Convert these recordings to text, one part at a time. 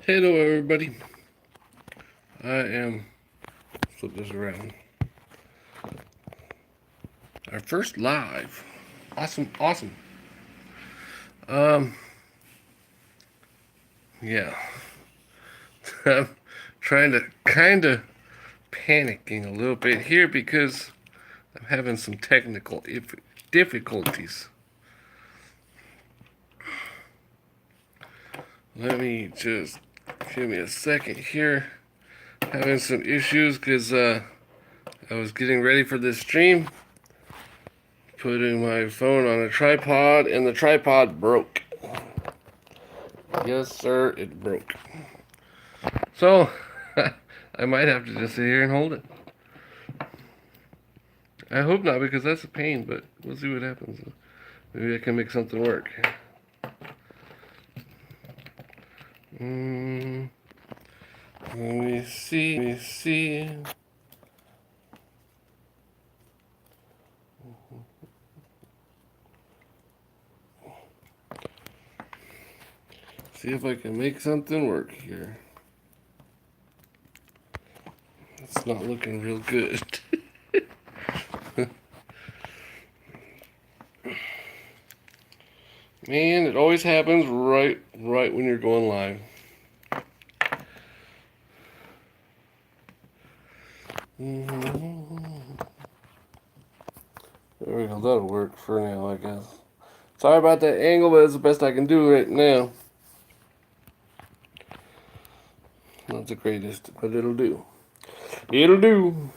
Hello, everybody. Flip this around. Our first live. Awesome, awesome. Um, yeah. I'm trying to kind of panicking a little bit here because I'm having some technical difficulties. Let me just give me a second here. Having some issues because I was getting ready for this stream, putting my phone on a tripod, and the tripod broke. Yes, sir, it broke. So, I might have to just sit here and hold it. I hope not, because that's a pain, but we'll see what happens. Maybe I can make something work. Mm, let me see. See if I can make something work here. It's not looking real good. Man, it always happens right when you're going live. There we go. That'll work for now, I guess. Sorry about that angle, but it's the best I can do right now. Not the greatest, but it'll do. It'll do.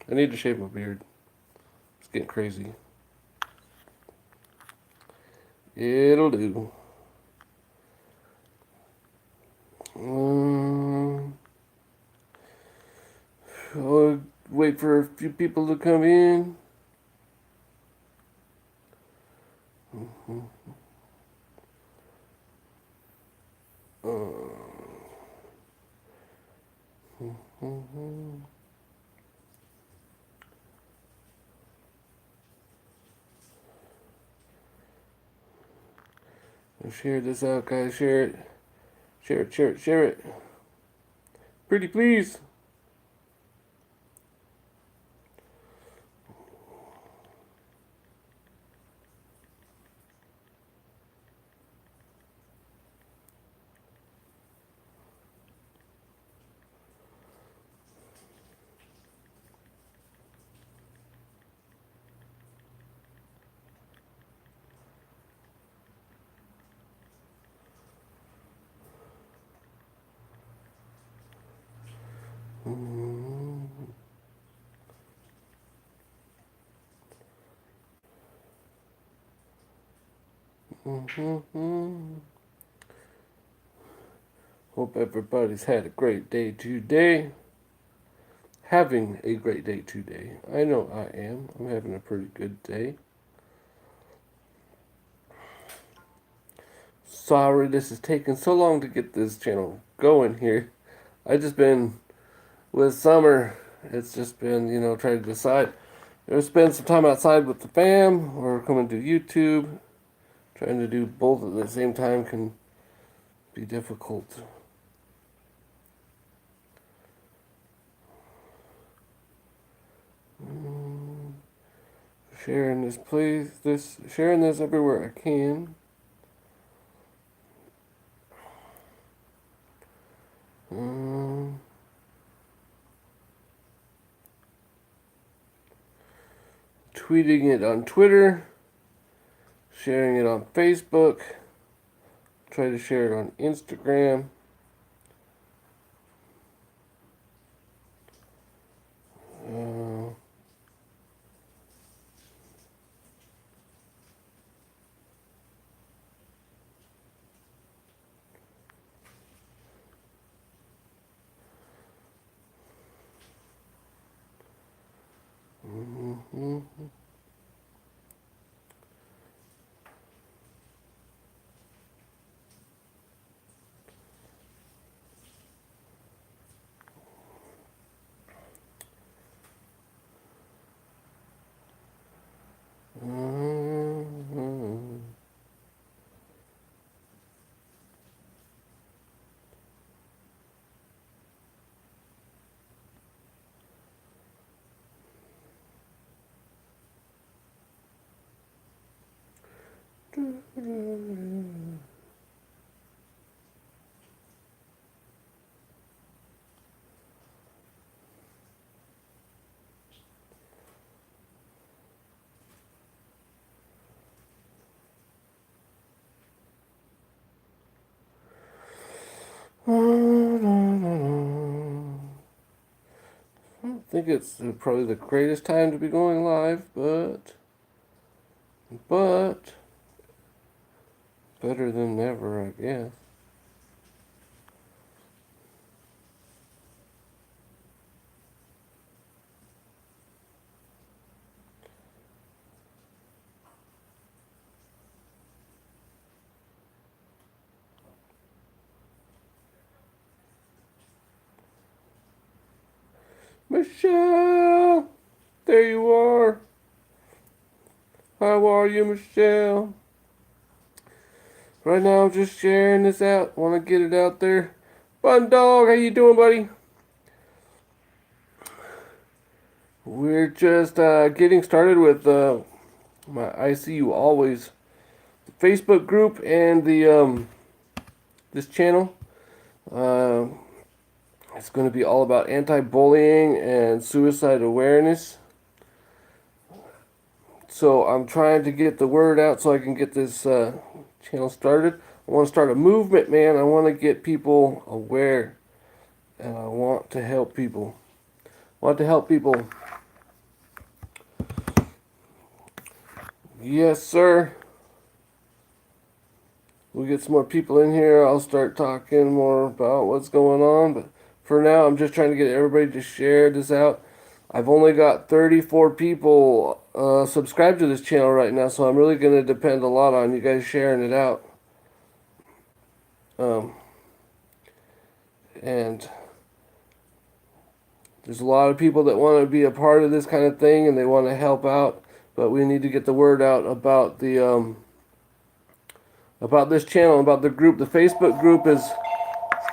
I need to shave my beard. It's getting crazy. It'll do. I'll wait for a few people to come in. Share this out, guys. Share it. Share it, share it, share it. Pretty please. Hope everybody's had a great day today. Having a great day today. I know I am. I'm having a pretty good day. Sorry this is taking so long to get this channel going here. I just been with summer. It's just been, trying to decide. Spend some time outside with the fam or coming to YouTube. Trying to do both at the same time can be difficult. Sharing this, please. Sharing this everywhere I can. Tweeting it on Twitter. Sharing it on Facebook. Try to share it on Instagram. I don't think it's probably the greatest time to be going live, but better than never, I guess. Michelle, there you are. How are you, Michelle? Right now, I'm just sharing this out. Want to get it out there. Bun Dog, how you doing, buddy? We're just getting started with my I See You Always Facebook group and the this channel. Uh, it's going to be all about anti-bullying and suicide awareness. So I'm trying to get the word out so I can get this channel started. I want to start a movement, man. I want to get people aware, and I want to help people. Yes, sir. We'll get some more people in here. I'll start talking more about what's going on. But for now, I'm just trying to get everybody to share this out. I've only got 34 people subscribed to this channel right now, so I'm really going to depend a lot on you guys sharing it out. And there's a lot of people that want to be a part of this kind of thing and they want to help out, but we need to get the word out about the about this channel, about the group. The Facebook group is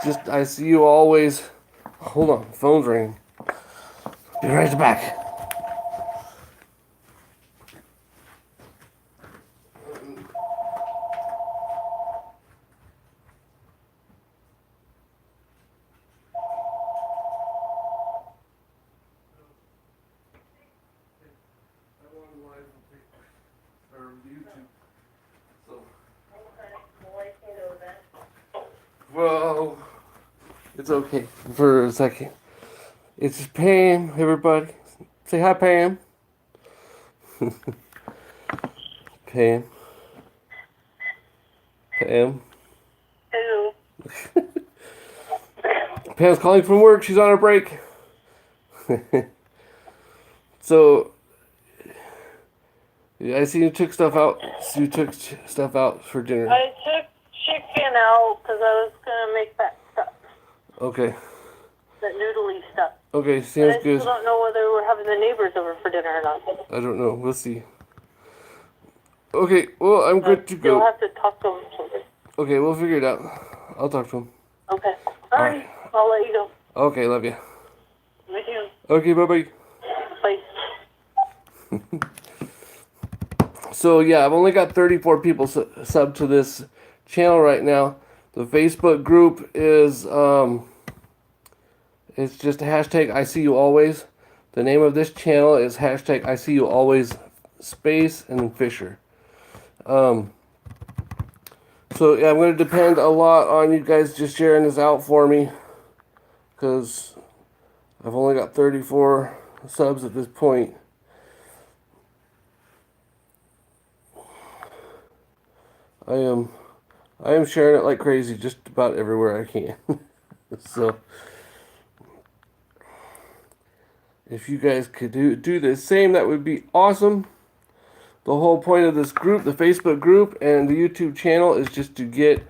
just I See You Always. Hold on, phone's ringing. Be right back. Well, it's okay for a second. It's Pam, everybody. Say hi, Pam. Pam. Pam. Hello. Pam's calling from work. She's on her break. So, yeah, I see you took stuff out. You took stuff out for dinner. I took chicken out because I was going to make that stuff, Okay. that noodly stuff. Okay, But sounds I good. still don't know whether we're having the neighbors over for dinner or not. I don't know. We'll see. Okay, well, I'm good to You'll go. have to talk to them. Okay, we'll figure it out. I'll talk to him. Okay. All right. I'll let you go. Okay, love you. With you. Okay, bye-bye. Bye. So, yeah, I've only got 34 people sub to this channel right now. The Facebook group is, it's just hashtag I See You Always. The name of this channel is hashtag I See You Always space and Fisher. So, yeah, I'm going to depend a lot on you guys just sharing this out for me. Because I've only got 34 subs at this point. I am sharing it like crazy just about everywhere I can. So if you guys could do the same, that would be awesome. The whole point of this group, the Facebook group and the YouTube channel, is just to get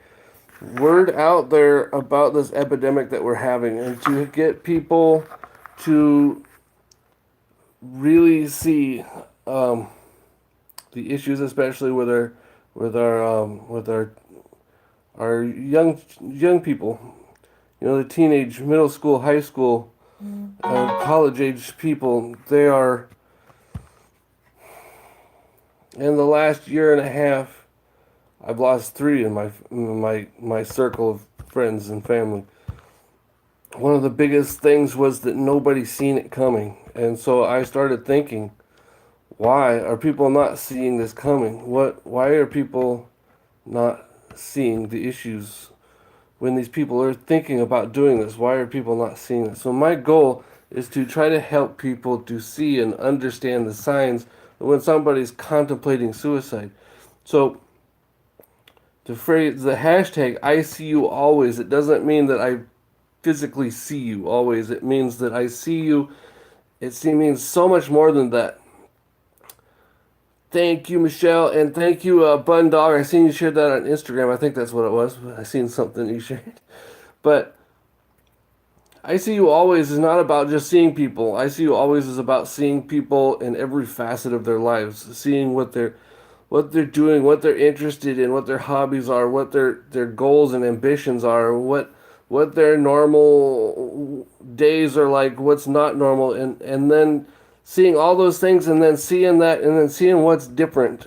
word out there about this epidemic that we're having and to get people to really see the issues, especially with our young people, you know, the teenage, middle school, high school, college age people. They are, in the last year and a half, I've lost 3 in my circle of friends and family. One of the biggest things was that nobody seen it coming. And so I started thinking, why are people not seeing this coming? Why are people not seeing the issues when these people are thinking about doing this? Why are people not seeing it? So my goal is to try to help people to see and understand the signs when somebody's contemplating suicide. So the phrase, the hashtag I see you always, it doesn't mean that I physically see you always. It means that I see you. Means so much more than that. Thank you, Michelle, and thank you, Bun Dog. I seen you shared that on Instagram. I think that's what it was. I seen something you shared. But I see you always is not about just seeing people. I see you always is about seeing people in every facet of their lives, seeing what they're doing, what they're interested in, what their hobbies are, what their goals and ambitions are, what their normal days are like, what's not normal, and then seeing all those things and then seeing that and then seeing what's different.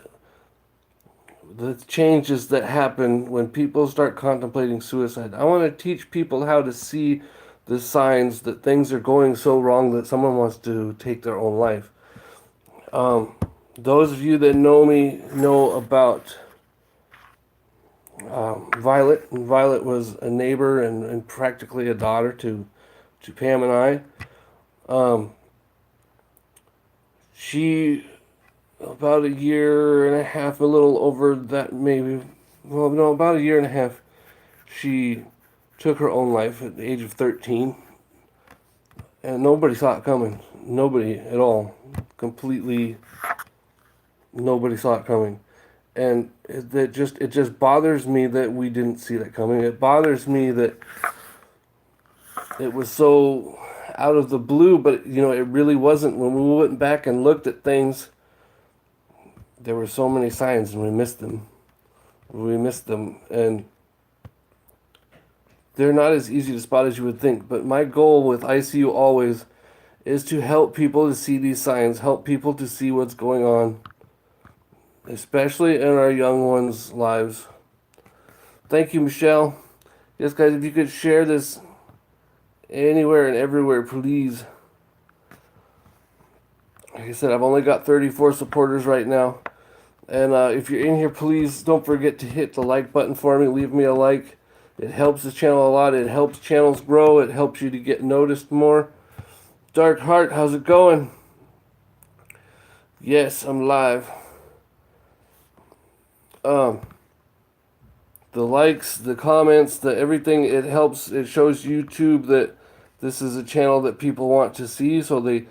The changes that happen when people start contemplating suicide. I want to teach people how to see the signs that things are going so wrong that someone wants to take their own life. Those of you that know me know about Violet. And Violet was a neighbor and practically a daughter to Pam and I. She, about a year and a half, a little over that maybe, well, no, about a year and a half, she took her own life at the age of 13. And nobody saw it coming. Nobody at all. Completely, nobody saw it coming. And it just bothers me that we didn't see that coming. It bothers me that it was so out of the blue, but it really wasn't. When we went back and looked at things, there were so many signs and we missed them. And they're not as easy to spot as you would think. But my goal with ICU always is to help people to see these signs, help people to see what's going on, especially in our young ones' lives. Thank you, Michelle. Yes, guys, if you could share this anywhere and everywhere, please. Like I said, I've only got 34 supporters right now. And if you're in here, please don't forget to hit the like button for me. Leave me a like. It helps the channel a lot. It helps channels grow. It helps you to get noticed more. Dark Heart, how's it going? Yes, I'm live. The likes, the comments, the everything, it helps. It shows YouTube that this is a channel that people want to see, so they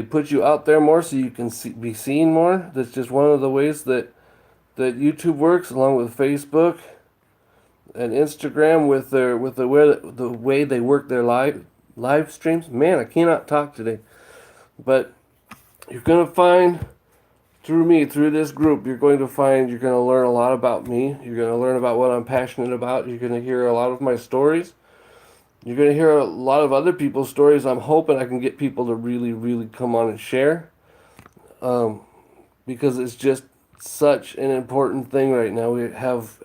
put you out there more so you can be seen more. That's just one of the ways that YouTube works, along with Facebook and Instagram with the way they work their live streams. Man, I cannot talk today. But you're gonna find through this group, you're going to learn a lot about me. You're going to learn about what I'm passionate about. You're going to hear a lot of my stories. You're going to hear a lot of other people's stories. I'm hoping I can get people to really, really come on and share. Because it's just such an important thing right now. We have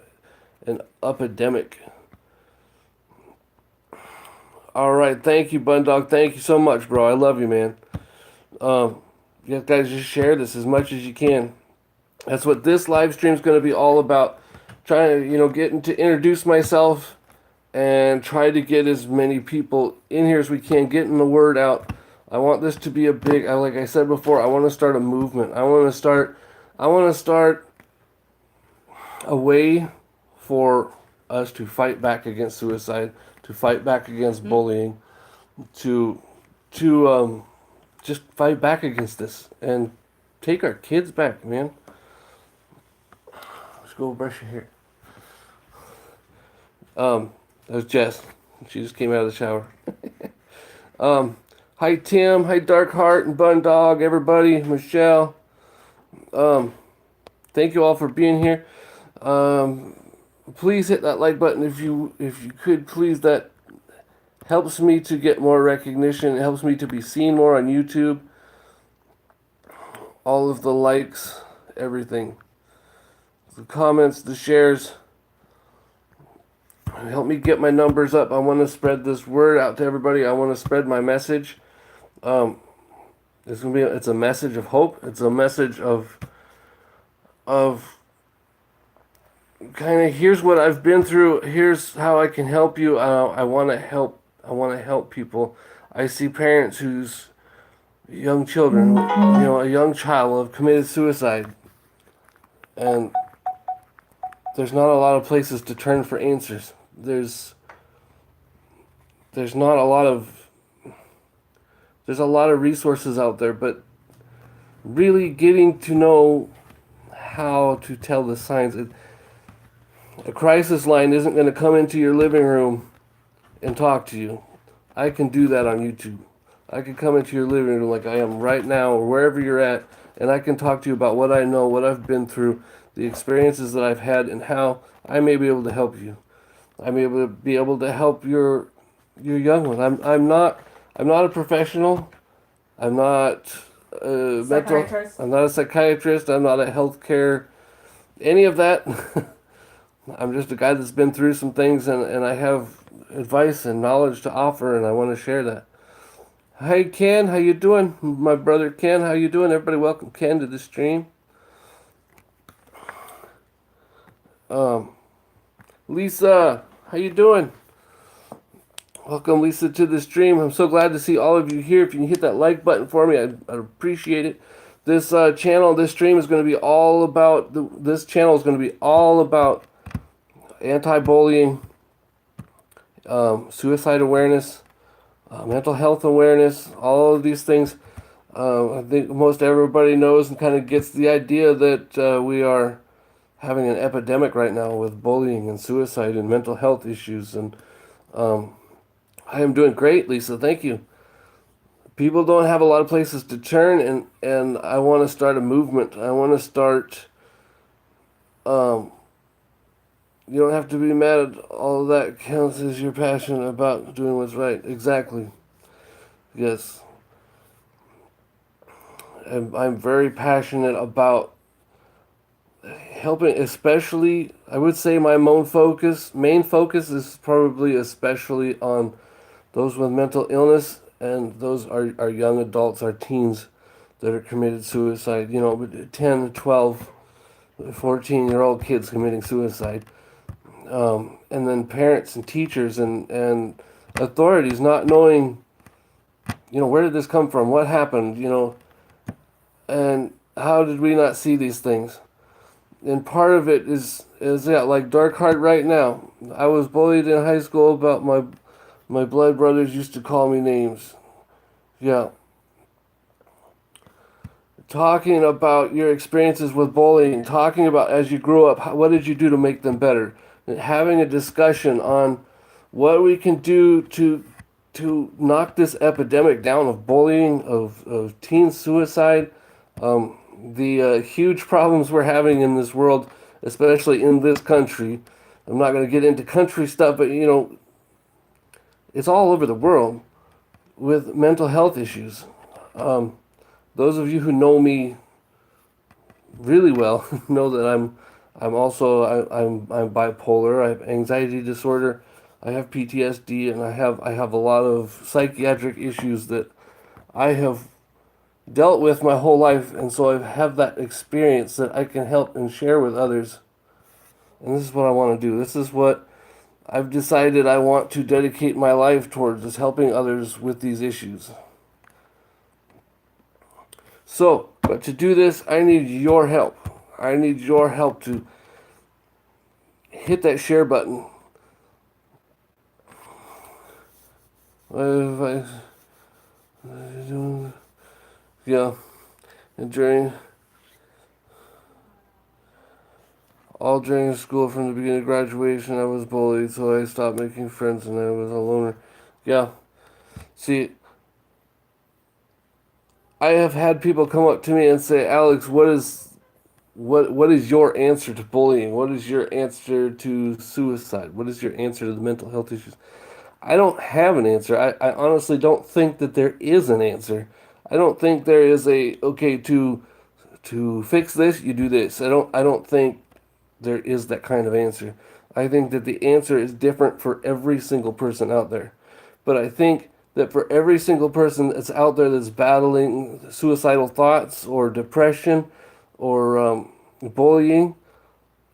an epidemic. All right. Thank you, Bun Dog. Thank you so much, bro. I love you, man. You guys just share this as much as you can. That's what this live stream is going to be all about. Trying to, getting to introduce myself and try to get as many people in here as we can, getting the word out. I want this to be a big, like I said before, I want to start a movement. I want to start a way for us to fight back against suicide, to fight back against bullying, to just fight back against this and take our kids back, man. Let's go brush your hair. That was Jess. She just came out of the shower. Hi Tim, hi Dark Heart and Bun Dog, everybody, Michelle. Thank you all for being here. Please hit that like button if you could, please. That helps me to get more recognition. It helps me to be seen more on YouTube. All of the likes, everything. the comments, the shares. Help me get my numbers up. I want to spread this word out to everybody. I want to spread my message. It's a message of hope. It's a message of kind of, here's what I've been through. Here's how I can help you. I want to help. I want to help people. I see parents whose young children, a young child have committed suicide, and there's not a lot of places to turn for answers. There's not a lot of there's a lot of resources out there, but really getting to know how to tell the signs. A crisis line isn't going to come into your living room and talk to you. I can do that on YouTube. I can come into your living room like I am right now or wherever you're at, and I can talk to you about what I know, what I've been through, the experiences that I've had, and how I may be able to help you. I may be able to help your young one. I'm not a professional. I'm not a I'm not a psychiatrist. I'm not a healthcare, any of that. I'm just a guy that's been through some things, and I have advice and knowledge to offer, and I want to share that. Hi Ken, how you doing? My brother Ken, how you doing? Everybody, welcome Ken to the stream. Lisa, how you doing? Welcome Lisa to the stream. I'm so glad to see all of you here. If you can hit that like button for me, I'd appreciate it. This this stream is going to be all about this channel is going to be all about anti-bullying, suicide awareness, mental health awareness, all of these things. I think most everybody knows and kind of gets the idea that we are having an epidemic right now with bullying and suicide and mental health issues. And I am doing great, Lisa. Thank you. People don't have a lot of places to turn, and I want to start a movement. I want to start. You don't have to be mad at all of that. Counts as your passion about doing what's right. Exactly. Yes. I'm very passionate about helping, especially, I would say my main focus is probably especially on those with mental illness, and those are young adults, our teens that are committed suicide, 10, 12, 14-year-old kids committing suicide. And then parents and teachers and authorities not knowing, where did this come from? What happened? And how did we not see these things? And part of it is like Dark Heart right now. I was bullied in high school about my blood brothers used to call me names. Yeah. Talking about your experiences with bullying, talking about as you grew up, what did you do to make them better? And having a discussion on what we can do to knock this epidemic down of bullying, of teen suicide, the huge problems we're having in this world, especially in this country. I'm not going to get into country stuff, but it's all over the world with mental health issues. Those of you who know me really well know that I'm bipolar. I have anxiety disorder. I have PTSD, and I have a lot of psychiatric issues that I have dealt with my whole life, and so I have that experience that I can help and share with others. And this is what I want to do. This is what I've decided I want to dedicate my life towards, is helping others with these issues. So, but to do this, I need your help. I need your help to hit that share button. Yeah, and during school, from the beginning of graduation, I was bullied, so I stopped making friends and I was a loner. Yeah, see, I have had people come up to me and say, Alex, what is your answer to bullying? What is your answer to suicide? What is your answer to the mental health issues? I don't have an answer. I honestly don't think that there is an answer. I don't think there is to fix this, you do this. I don't think there is that kind of answer. I think that the answer is different for every single person out there. But I think that for every single person that's out there that's battling suicidal thoughts or depression or bullying,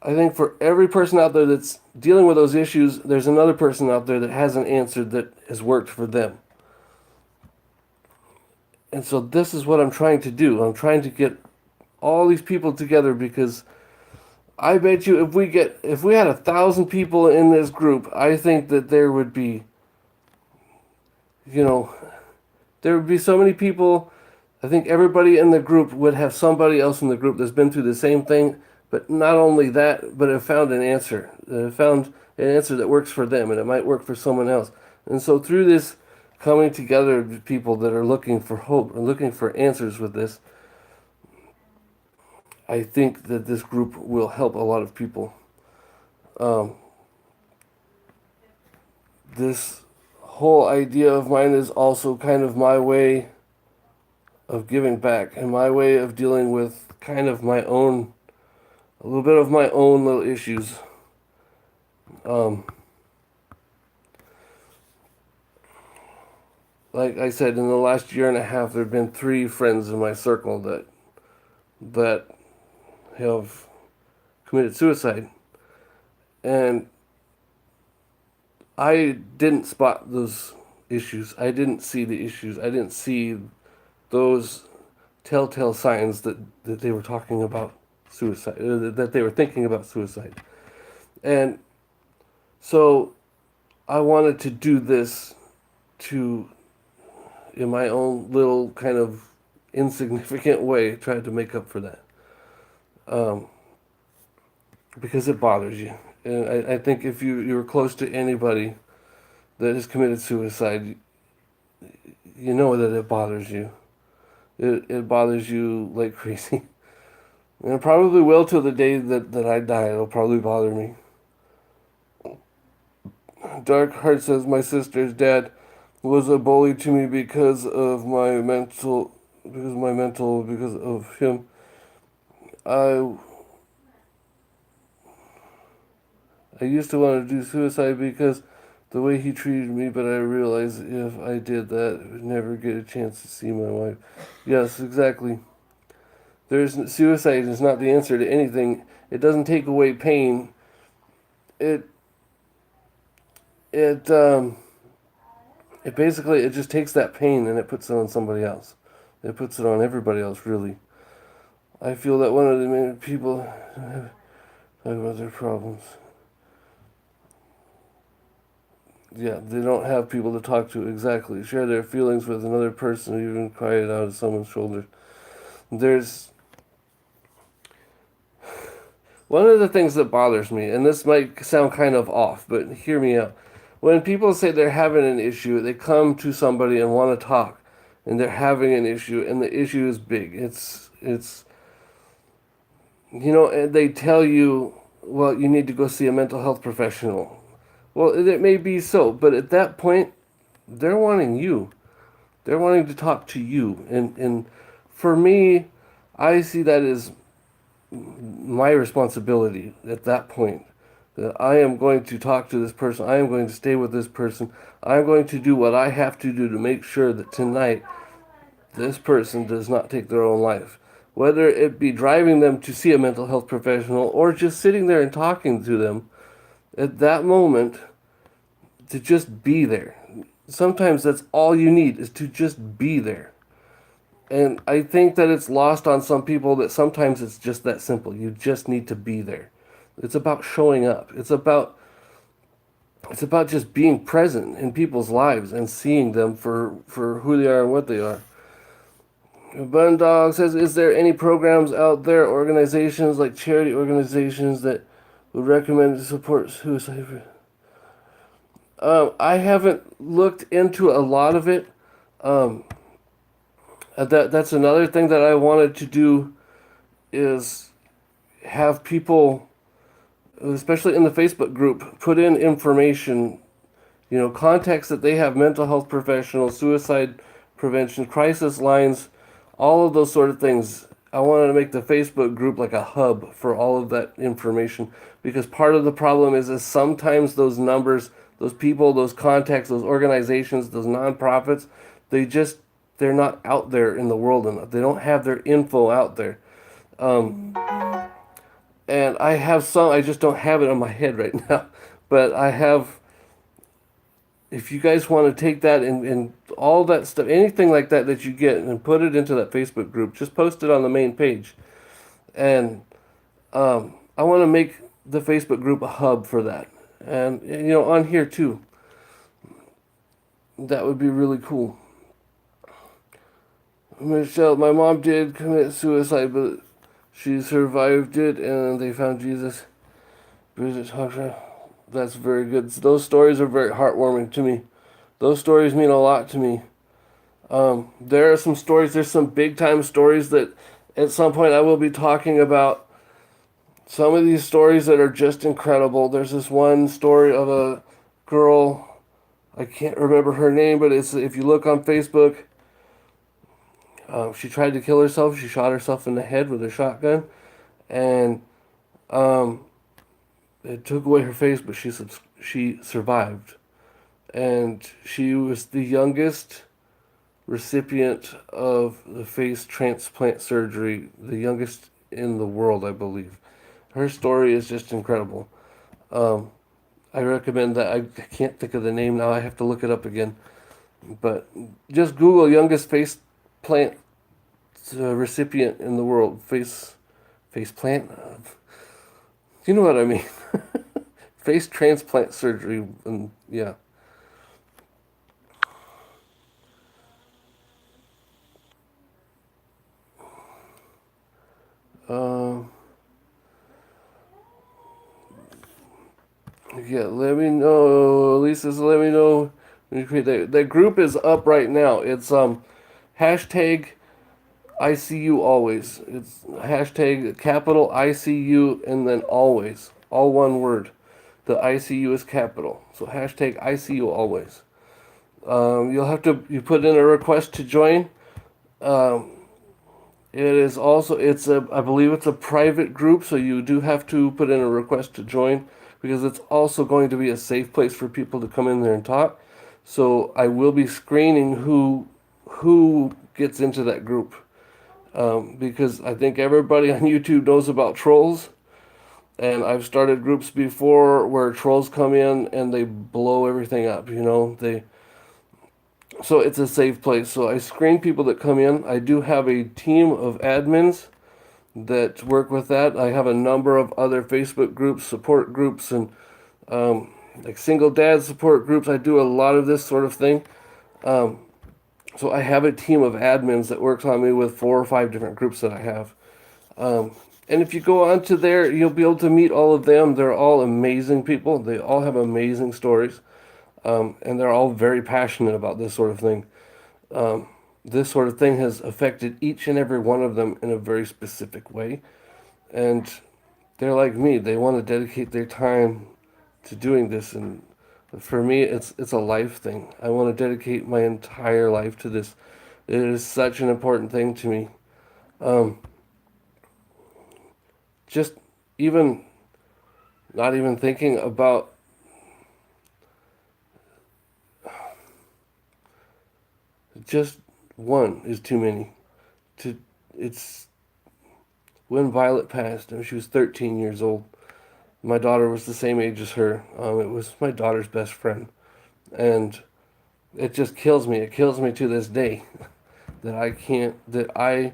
I think for every person out there that's dealing with those issues, there's another person out there that has an answer that has worked for them. And so this is what I'm trying to do. I'm trying to get all these people together because I bet you if we had 1,000 people in this group, I think that there would be, there would be so many people. I think everybody in the group would have somebody else in the group that's been through the same thing, but not only that, but have found an answer. Have found an answer that works for them, and it might work for someone else. And so through this coming together of people that are looking for hope and looking for answers with this, I think that this group will help a lot of people. This whole idea of mine is also kind of my way of giving back and my way of dealing with kind of my own, a little bit of my own little issues. Like I said, in the last year and a half, there have been 3 friends in my circle that have committed suicide. And I didn't spot those issues. I didn't see the issues. I didn't see those telltale signs that they were talking about suicide, that they were thinking about suicide. And so I wanted to do this to, in my own little kind of insignificant way, try to make up for that. Because it bothers you. And I think if you're close to anybody that has committed suicide, you know that it bothers you. It bothers you like crazy. And it probably will till the day that I die. It'll probably bother me. Dark Heart says, my sister's dad was a bully to me because of because of him. I used to want to do suicide because the way he treated me, but I realized if I did that, I would never get a chance to see my wife. Yes, exactly. Suicide is not the answer to anything. It doesn't take away pain. It basically, it just takes that pain and it puts it on somebody else. It puts it on everybody else, really. I feel that one of the main people talk about their problems. Yeah, they don't have people to talk to exactly. Share their feelings with another person, or even cry it out of someone's shoulder. There's one of the things that bothers me, and this might sound kind of off, but hear me out. When people say they're having an issue, they come to somebody and want to talk, and they're having an issue, and the issue is big. It's and they tell you, well, you need to go see a mental health professional. Well, it may be so, but at that point, they're wanting you. They're wanting to talk to you. And for me, I see that as my responsibility at that point. That I am going to talk to this person. I am going to stay with this person. I'm going to do what I have to do to make sure that tonight this person does not take their own life. Whether it be driving them to see a mental health professional or just sitting there and talking to them, at that moment, to just be there. Sometimes that's all you need, is to just be there. And I think that it's lost on some people that sometimes it's just that simple. You just need to be there. It's about showing up. It's about just being present in people's lives and seeing them for who they are and what they are. Bun Dog says, is there any programs out there, organizations like charity organizations that would recommend to support suicide? I haven't looked into a lot of it. That's another thing that I wanted to do, is have people, especially in the Facebook group, put in information, contacts that they have, mental health professionals, suicide prevention, crisis lines, all of those sort of things. I wanted to make the Facebook group like a hub for all of that information, because part of the problem is sometimes those numbers, those people, those contacts, those organizations, those nonprofits, they just they're not out there in the world enough. They don't have their info out there. And I have some, I just don't have it on my head right now. But I have, if you guys want to take that and all that stuff, anything like that that you get, and put it into that Facebook group, just post it on the main page. And I want to make the Facebook group a hub for that. And, on here too. That would be really cool. Michelle, my mom did commit suicide, but she survived it and they found Jesus. Bridget Hawkshaw. That's very good. Those stories are very heartwarming to me. Those stories mean a lot to me. There are some stories, there's some big time stories that at some point I will be talking about. Some of these stories that are just incredible. There's this one story of a girl, I can't remember her name, but it's, if you look on Facebook, she tried to kill herself. She shot herself in the head with a shotgun, and it took away her face, but she survived, and she was the youngest recipient of the face transplant surgery, the youngest in the world, I believe. Her story is just incredible. I recommend that. I can't think of the name now. I have to look it up again. But just Google youngest face plant recipient in the world. Face plant. You know what I mean? Face transplant surgery, and yeah. Yeah, let me know. Lisa says, let me know when you create that. That group is up right now. It's hashtag ICU always. It's hashtag capital ICU and then always. All one word. The ICU is capital. So hashtag ICU always. You'll have to, you put in a request to join. It is also, I believe it's a private group, so you do have to put in a request to join, because it's also going to be a safe place for people to come in there and talk. So I will be screening who gets into that group, because I think everybody on YouTube knows about trolls, and I've started groups before where trolls come in and they blow everything up. So it's a safe place. So I screen people that come in. I do have a team of admins that work with that. I have a number of other Facebook groups, support groups, and like single dad support groups. I do a lot of this sort of thing. So I have a team of admins that works on me with 4 or 5 different groups that I have. And if you go onto there, you'll be able to meet all of them. They're all amazing people. They all have amazing stories. And they're all very passionate about this sort of thing. This sort of thing has affected each and every one of them in a very specific way. And they're like me. They want to dedicate their time to doing this. And for me, it's a life thing. I want to dedicate my entire life to this. It is such an important thing to me. Just even not even thinking about just one is too many. It's when Violet passed, and she was 13 years old. My daughter was the same age as her. It was my daughter's best friend, and it just kills me. It kills me to this day that I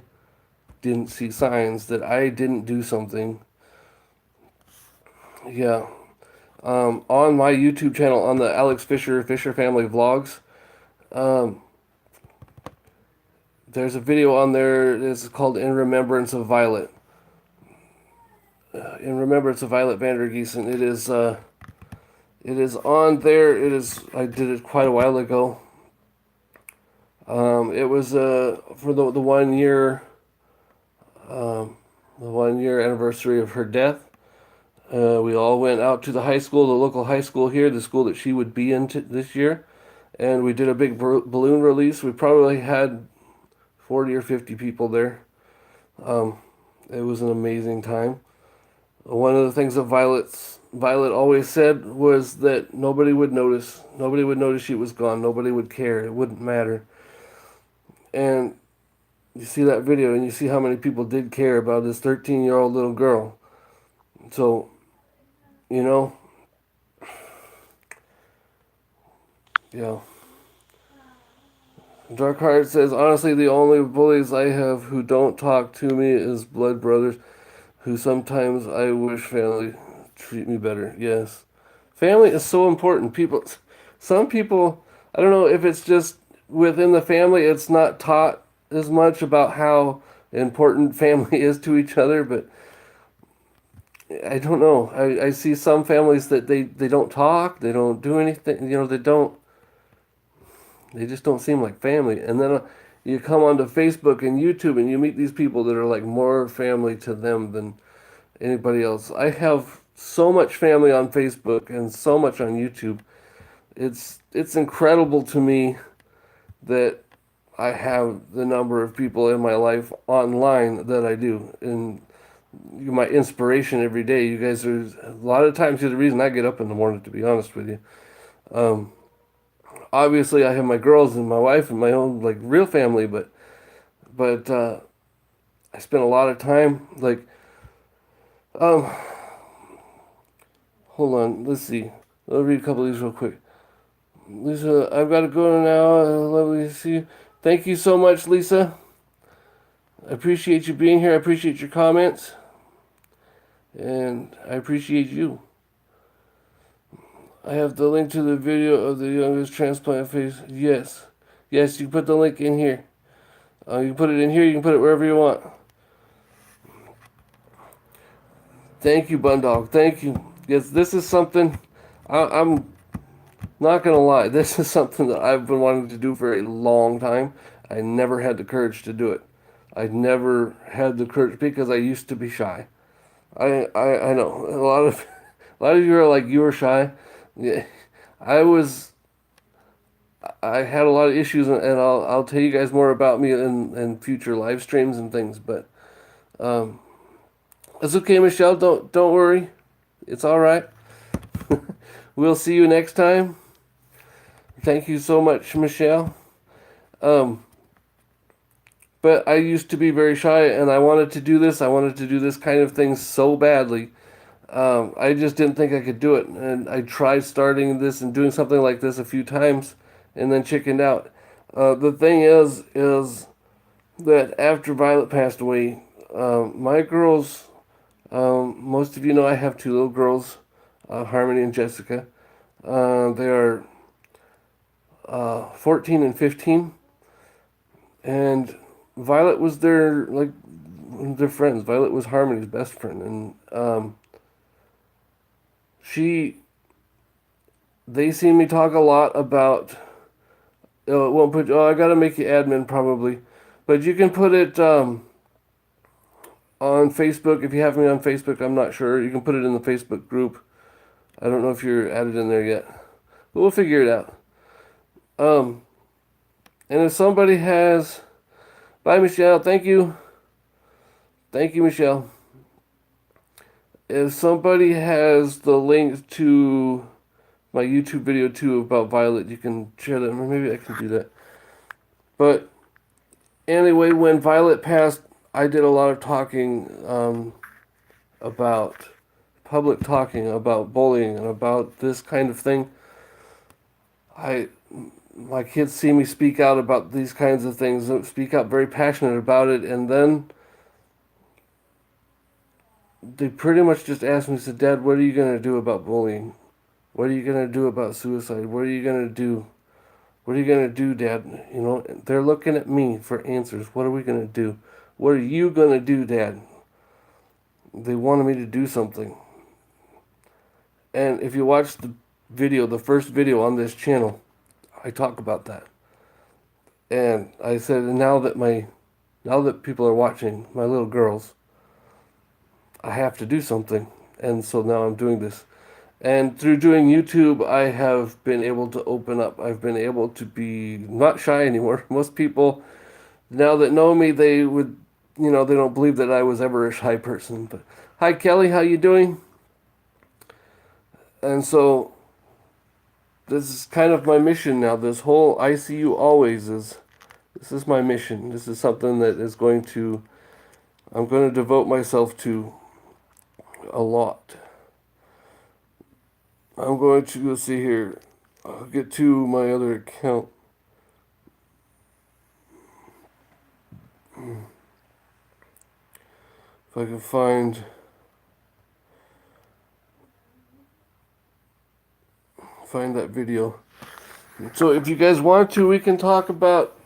didn't see signs, that I didn't do something. Yeah. On my YouTube channel, on the Alex Fisher Family Vlogs, there's a video on there. It's called In Remembrance of Violet. In Remembrance of Violet Vandergeesen. It is on there. I did it quite a while ago. It was for the 1 year anniversary of her death. We all went out to the high school, the local high school here, the school that she would be in this year, and we did a big balloon release. We probably had 40 or 50 people there. It was an amazing time. One of the things that Violet always said was that nobody would notice. Nobody would notice she was gone. Nobody would care. It wouldn't matter. And you see that video and you see how many people did care about this 13-year-old little girl. So, you know, yeah. Darkheart says, honestly, the only bullies I have who don't talk to me is blood brothers, who sometimes I wish family treat me better. Yes. Family is so important. Some people, I don't know if it's just within the family, it's not taught as much about how important family is to each other, but I don't know. I see some families that they don't talk, they don't do anything, they just don't seem like family. And then you come onto Facebook and YouTube and you meet these people that are like more family to them than anybody else. I have so much family on Facebook and so much on YouTube. It's incredible to me that I have the number of people in my life online that I do. And you're my inspiration every day. You guys are a lot of times you're the reason I get up in the morning, to be honest with you. Obviously I have my girls and my wife and my own like real family, but I spend a lot of time like um hold on, let's see. I'll read a couple of these real quick. Lisa, I've got to go now. Lovely to see you. Thank you so much, Lisa. I appreciate you being here. I appreciate your comments. And I appreciate you. I have the link to the video of the youngest transplant face. Yes. Yes, you can put the link in here. You can put it in here. You can put it wherever you want. Thank you, Bundog. Thank you. Yes, this is something I'm not going to lie. This is something that I've been wanting to do for a long time. I never had the courage to do it. I never had the courage because I used to be shy. I know a lot of you are like you were shy. Yeah, I was. I had a lot of issues, and I'll tell you guys more about me in future live streams and things. But it's okay, Michelle. Don't worry. It's all right. We'll see you next time. Thank you so much, Michelle. But I used to be very shy, and I wanted to do this. I wanted to do this kind of thing so badly. I just didn't think I could do it, and I tried starting this and doing something like this a few times, and then chickened out. The thing is that after Violet passed away, my girls, most of you know I have two little girls, Harmony and Jessica. They are 14 and 15, and Violet was their friends. Violet was Harmony's best friend, and they see me talk a lot about. Won't put. Oh, I gotta make you admin probably, but you can put it on Facebook if you have me on Facebook. I'm not sure. You can put it in the Facebook group. I don't know if you're added in there yet, but we'll figure it out. And if somebody has, bye Michelle. Thank you. Thank you, Michelle. If somebody has the link to my YouTube video too about Violet, you can share that. Maybe I can do that. But anyway, when Violet passed, I did a lot of talking about public talking about bullying and about this kind of thing. My kids see me speak out about these kinds of things, speak out very passionate about it, and then they pretty much just asked me, said, Dad, what are you going to do about bullying? What are you going to do about suicide? What are you going to do? What are you going to do, Dad? You know, they're looking at me for answers. What are we going to do? What are you going to do, Dad? They wanted me to do something. And if you watch the video, the first video on this channel, I talk about that. And I said, and now that people are watching, my little girls, I have to do something. And so now I'm doing this. And through doing YouTube, I have been able to open up. I've been able to be not shy anymore. Most people, now that know me, they would you know, they don't believe that I was ever a shy person. But hi, Kelly, how you doing? And so this is kind of my mission now. This whole ICU always is. This is my mission. This is something that is going to. I'm going to devote myself to a lot. I'm going to, let's see here. I'll get to my other account. If I can find that video. So if you guys want to, we can talk about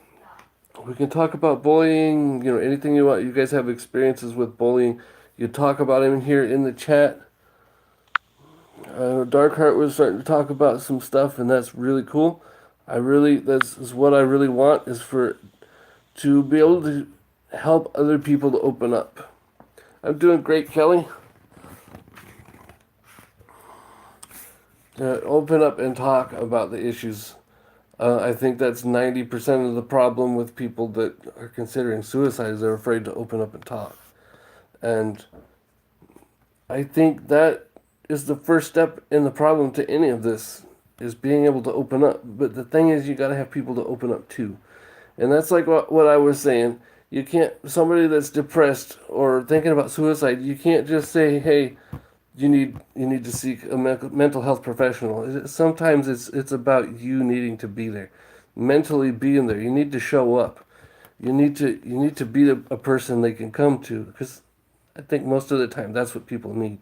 bullying, you know, anything you want. You guys have experiences with bullying, you talk about them here in the chat. Darkheart was starting to talk about some stuff, and that's really cool. That's is what I really want, is to be able to help other people to open up. I'm doing great, Kelly. To open up and talk about the issues. I think that's 90% of the problem with people that are considering suicide, is they're afraid to open up and talk. And I think that is the first step in the problem to any of this, is being able to open up. But the thing is, you got to have people to open up too. And that's like what I was saying. You can't, somebody that's depressed or thinking about suicide, you can't just say, hey, you need to seek a mental health professional. Sometimes it's about you needing to be there, mentally being there. You need to show up. You need to be a person they can come to, because I think most of the time that's what people need.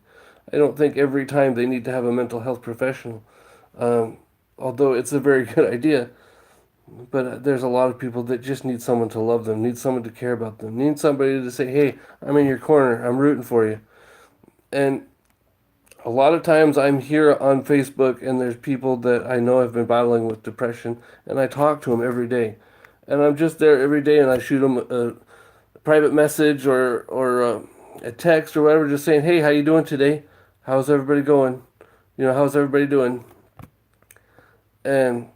I don't think every time they need to have a mental health professional, although it's a very good idea. But there's a lot of people that just need someone to love them, need someone to care about them, need somebody to say, hey, I'm in your corner, I'm rooting for you. And a lot of times I'm here on Facebook, and there's people that I know have been battling with depression, and I talk to them every day. And I'm just there every day, and I shoot them a private message or a text or whatever, just saying, hey, how you doing today? How's everybody going? You know, how's everybody doing? And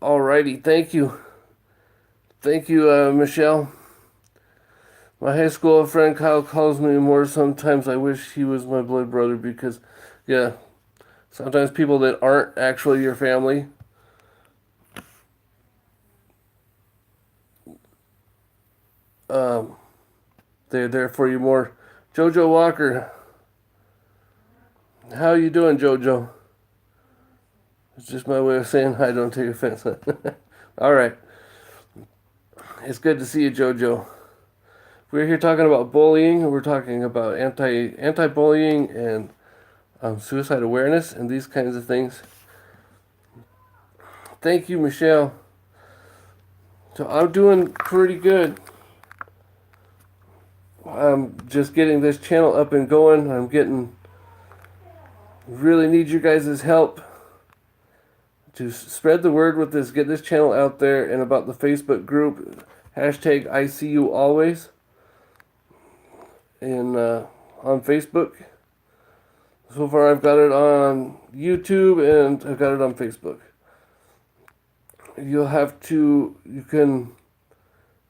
alrighty, thank you. Thank you, Michelle. My high school friend Kyle calls me more. Sometimes I wish he was my blood brother, because, yeah, sometimes people that aren't actually your family, they're there for you more. Jojo Walker, how you doing, Jojo? It's just my way of saying hi. Don't take offense. All right. It's good to see you, Jojo. We're here talking about bullying. We're talking about anti-bullying and suicide awareness and these kinds of things. Thank you, Michelle. So I'm doing pretty good. I'm just getting this channel up and going. Really need you guys' help to spread the word with this, get this channel out there, and about the Facebook group, hashtag ICU always, and on Facebook. So far I've got it on YouTube and I've got it on Facebook. You can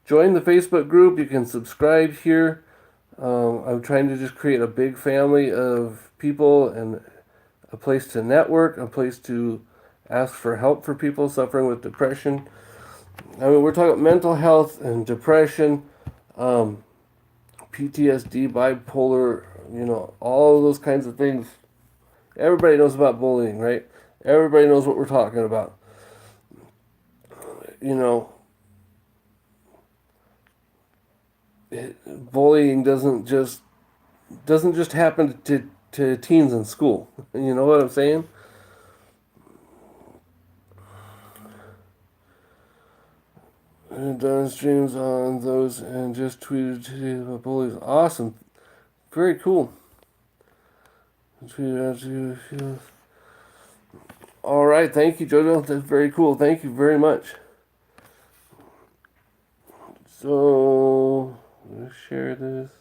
join the Facebook group, you can subscribe here. I'm trying to just create a big family of people and a place to network, a place to ask for help for people suffering with depression. I mean, we're talking about mental health and depression, PTSD, bipolar, you know, all of those kinds of things. Everybody knows about bullying, right? Everybody knows what we're talking about. You know, bullying doesn't just happen to teens in school. You know what I'm saying? And done streams on those and just tweeted today about bullies. Awesome. Very cool. Tweeted out to you. All right. Thank you, Jojo. That's very cool. Thank you very much. So, let's share this.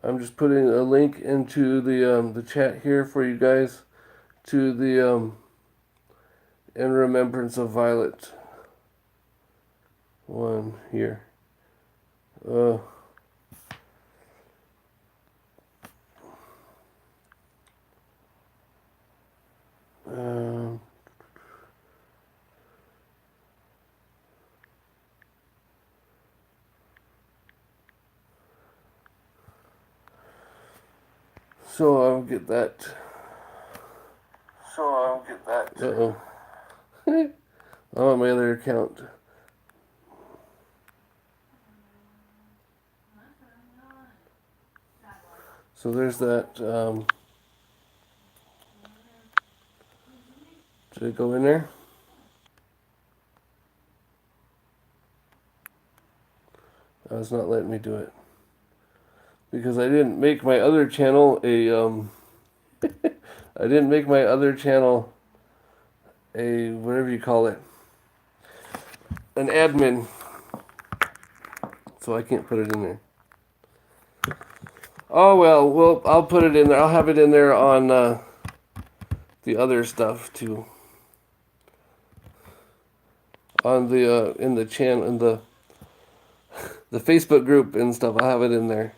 I'm just putting a link into the chat here for you guys to the in remembrance of Violet one here. Um, so I'll get that. Uh-oh. On my other account. So there's that. Did it go in there? It's not letting me do it. Because I didn't make my other channel I didn't make my other channel a whatever you call it. An admin. So I can't put it in there. Oh well, I'll put it in there. I'll have it in there on the other stuff too. On the in the channel in the Facebook group and stuff. I'll have it in there.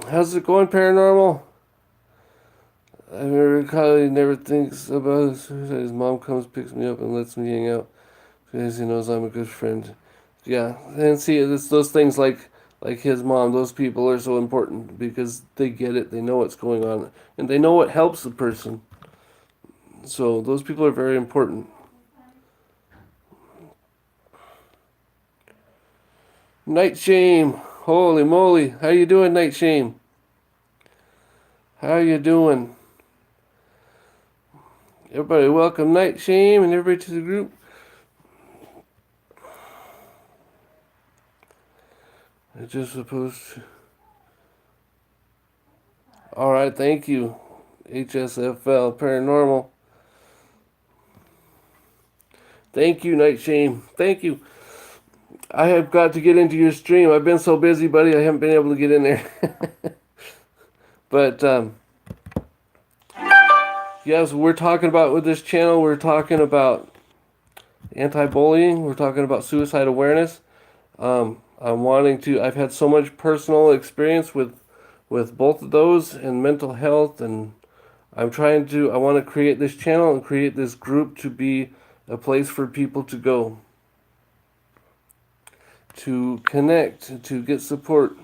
How's it going, Paranormal? I remember Kylie never thinks about suicide. His mom comes, picks me up, and lets me hang out because he knows I'm a good friend. Yeah, and see, it's those things like his mom. Those people are so important because they get it. They know what's going on, and they know what helps the person. So those people are very important. Night Shame. Holy moly. How you doing, Night Shame? How you doing? Everybody welcome Night Shame and everybody to the group. I just supposed to... Alright, thank you. HSFL Paranormal. Thank you, Night Shame. Thank you. I have got to get into your stream. I've been so busy, buddy. I haven't been able to get in there. But, yes, we're talking about with this channel, we're talking about anti-bullying. We're talking about suicide awareness. I've had so much personal experience with both of those and mental health, and I want to create this channel and create this group to be a place for people to go, to connect, to get support.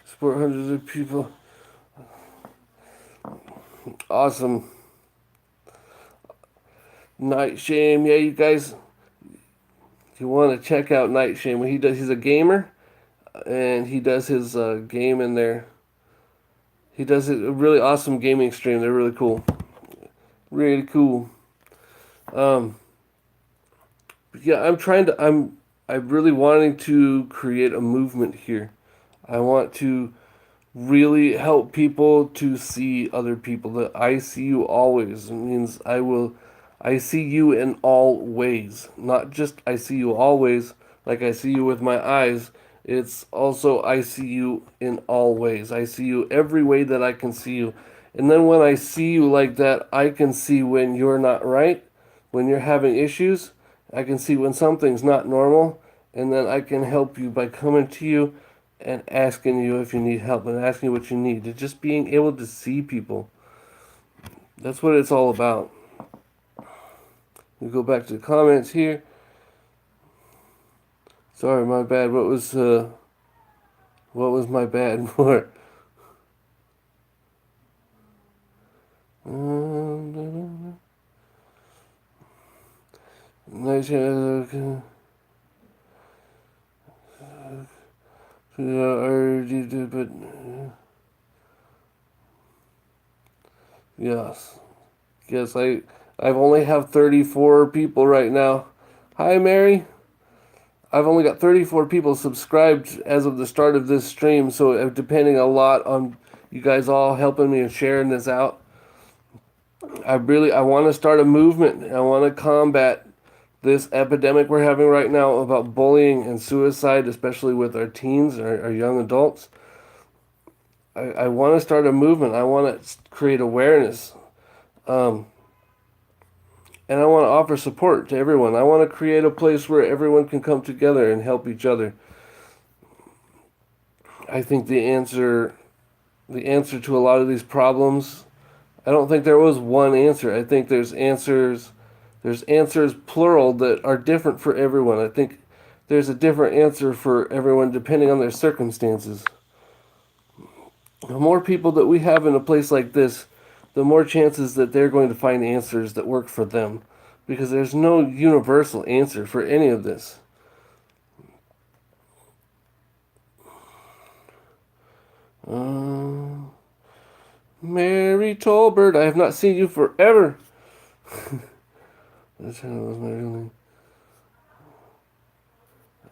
Support hundreds of people. Awesome. Night Shame, yeah, you guys, if you want to check out Night Shame, he's a gamer, and he does his game in there. He does a really awesome gaming stream. They're really cool. Really cool. Yeah, I'm really wanting to create a movement here. I want to really help people to see other people. That I see you always. It means I see you in all ways. Not just I see you always, like I see you with my eyes. It's also I see you in all ways. I see you every way that I can see you. And then when I see you like that, I can see when you're not right, when you're having issues. I can see when something's not normal. And then I can help you by coming to you and asking you if you need help and asking you what you need. It's just being able to see people. That's what it's all about. We go back to the comments here. Sorry, my bad. What was my bad for? Nice. I already did, but yes. I've only have 34 people right now. Hi, Mary. I've only got 34 people subscribed as of the start of this stream, so depending a lot on you guys all helping me and sharing this out. I want to start a movement. I want to combat this epidemic we're having right now about bullying and suicide, especially with our teens, our young adults. I want to start a movement. I want to create awareness. Um, and I want to offer support to everyone. I want to create a place where everyone can come together and help each other. I think the answer to a lot of these problems, I don't think there was one answer. I think there's answers plural that are different for everyone. I think there's a different answer for everyone depending on their circumstances. The more people that we have in a place like this, the more chances that they're going to find answers that work for them. Because there's no universal answer for any of this. Mary Tolbert, I have not seen you forever. That's how was my real name.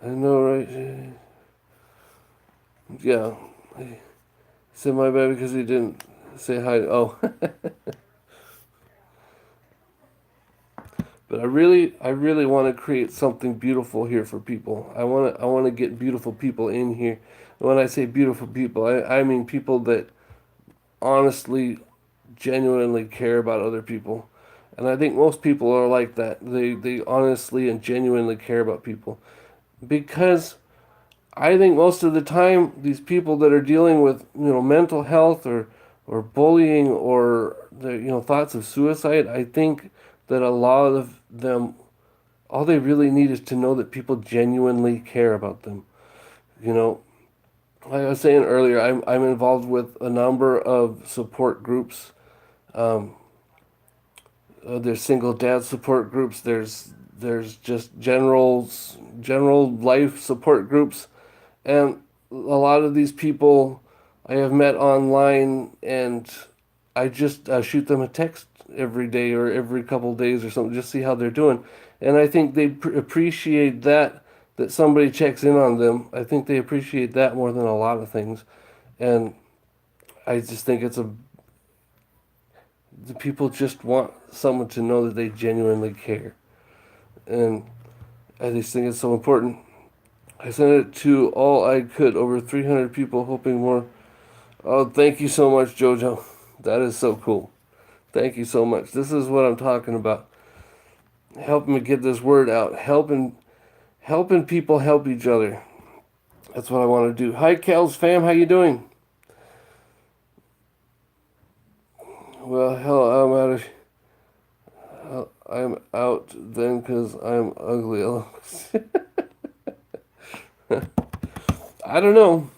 I know, right? Yeah. He said my bad because he didn't say hi. Oh. But I really want to create something beautiful here for people. I want to get beautiful people in here. And when I say beautiful people, I mean people that honestly, genuinely care about other people. And I think most people are like that. They honestly and genuinely care about people. Because I think most of the time these people that are dealing with, mental health or bullying or the, thoughts of suicide, I think that a lot of them, all they really need is to know that people genuinely care about them. Like I was saying earlier, I'm involved with a number of support groups. There's single dad support groups. There's just general life support groups, and a lot of these people I have met online, and I just shoot them a text every day or every couple of days or something, just see how they're doing. And I think they appreciate that somebody checks in on them. I think they appreciate that more than a lot of things, and I just think the people just want someone to know that they genuinely care, and I just think it's so important. I sent it to all I could, over 300 people, hoping more. Oh, thank you so much, Jojo. That is so cool. Thank you so much. This is what I'm talking about. Helping me get this word out. Helping people help each other. That's what I want to do. Hi, Kels fam. How you doing? Well, hell, I'm out then because I'm ugly. I don't know.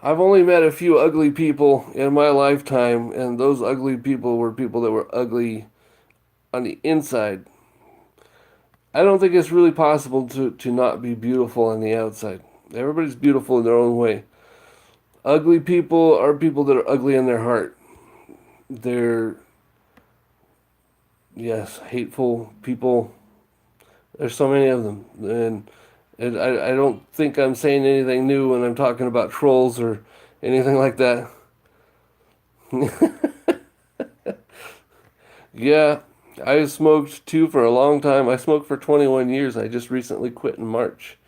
I've only met a few ugly people in my lifetime, and those ugly people were people that were ugly on the inside. I don't think it's really possible to not be beautiful on the outside. Everybody's beautiful in their own way. Ugly people are people that are ugly in their heart. They're, yes, hateful people. There's so many of them. And I don't think I'm saying anything new when I'm talking about trolls or anything like that. Yeah, I smoked too for a long time. I smoked for 21 years. I just recently quit in March.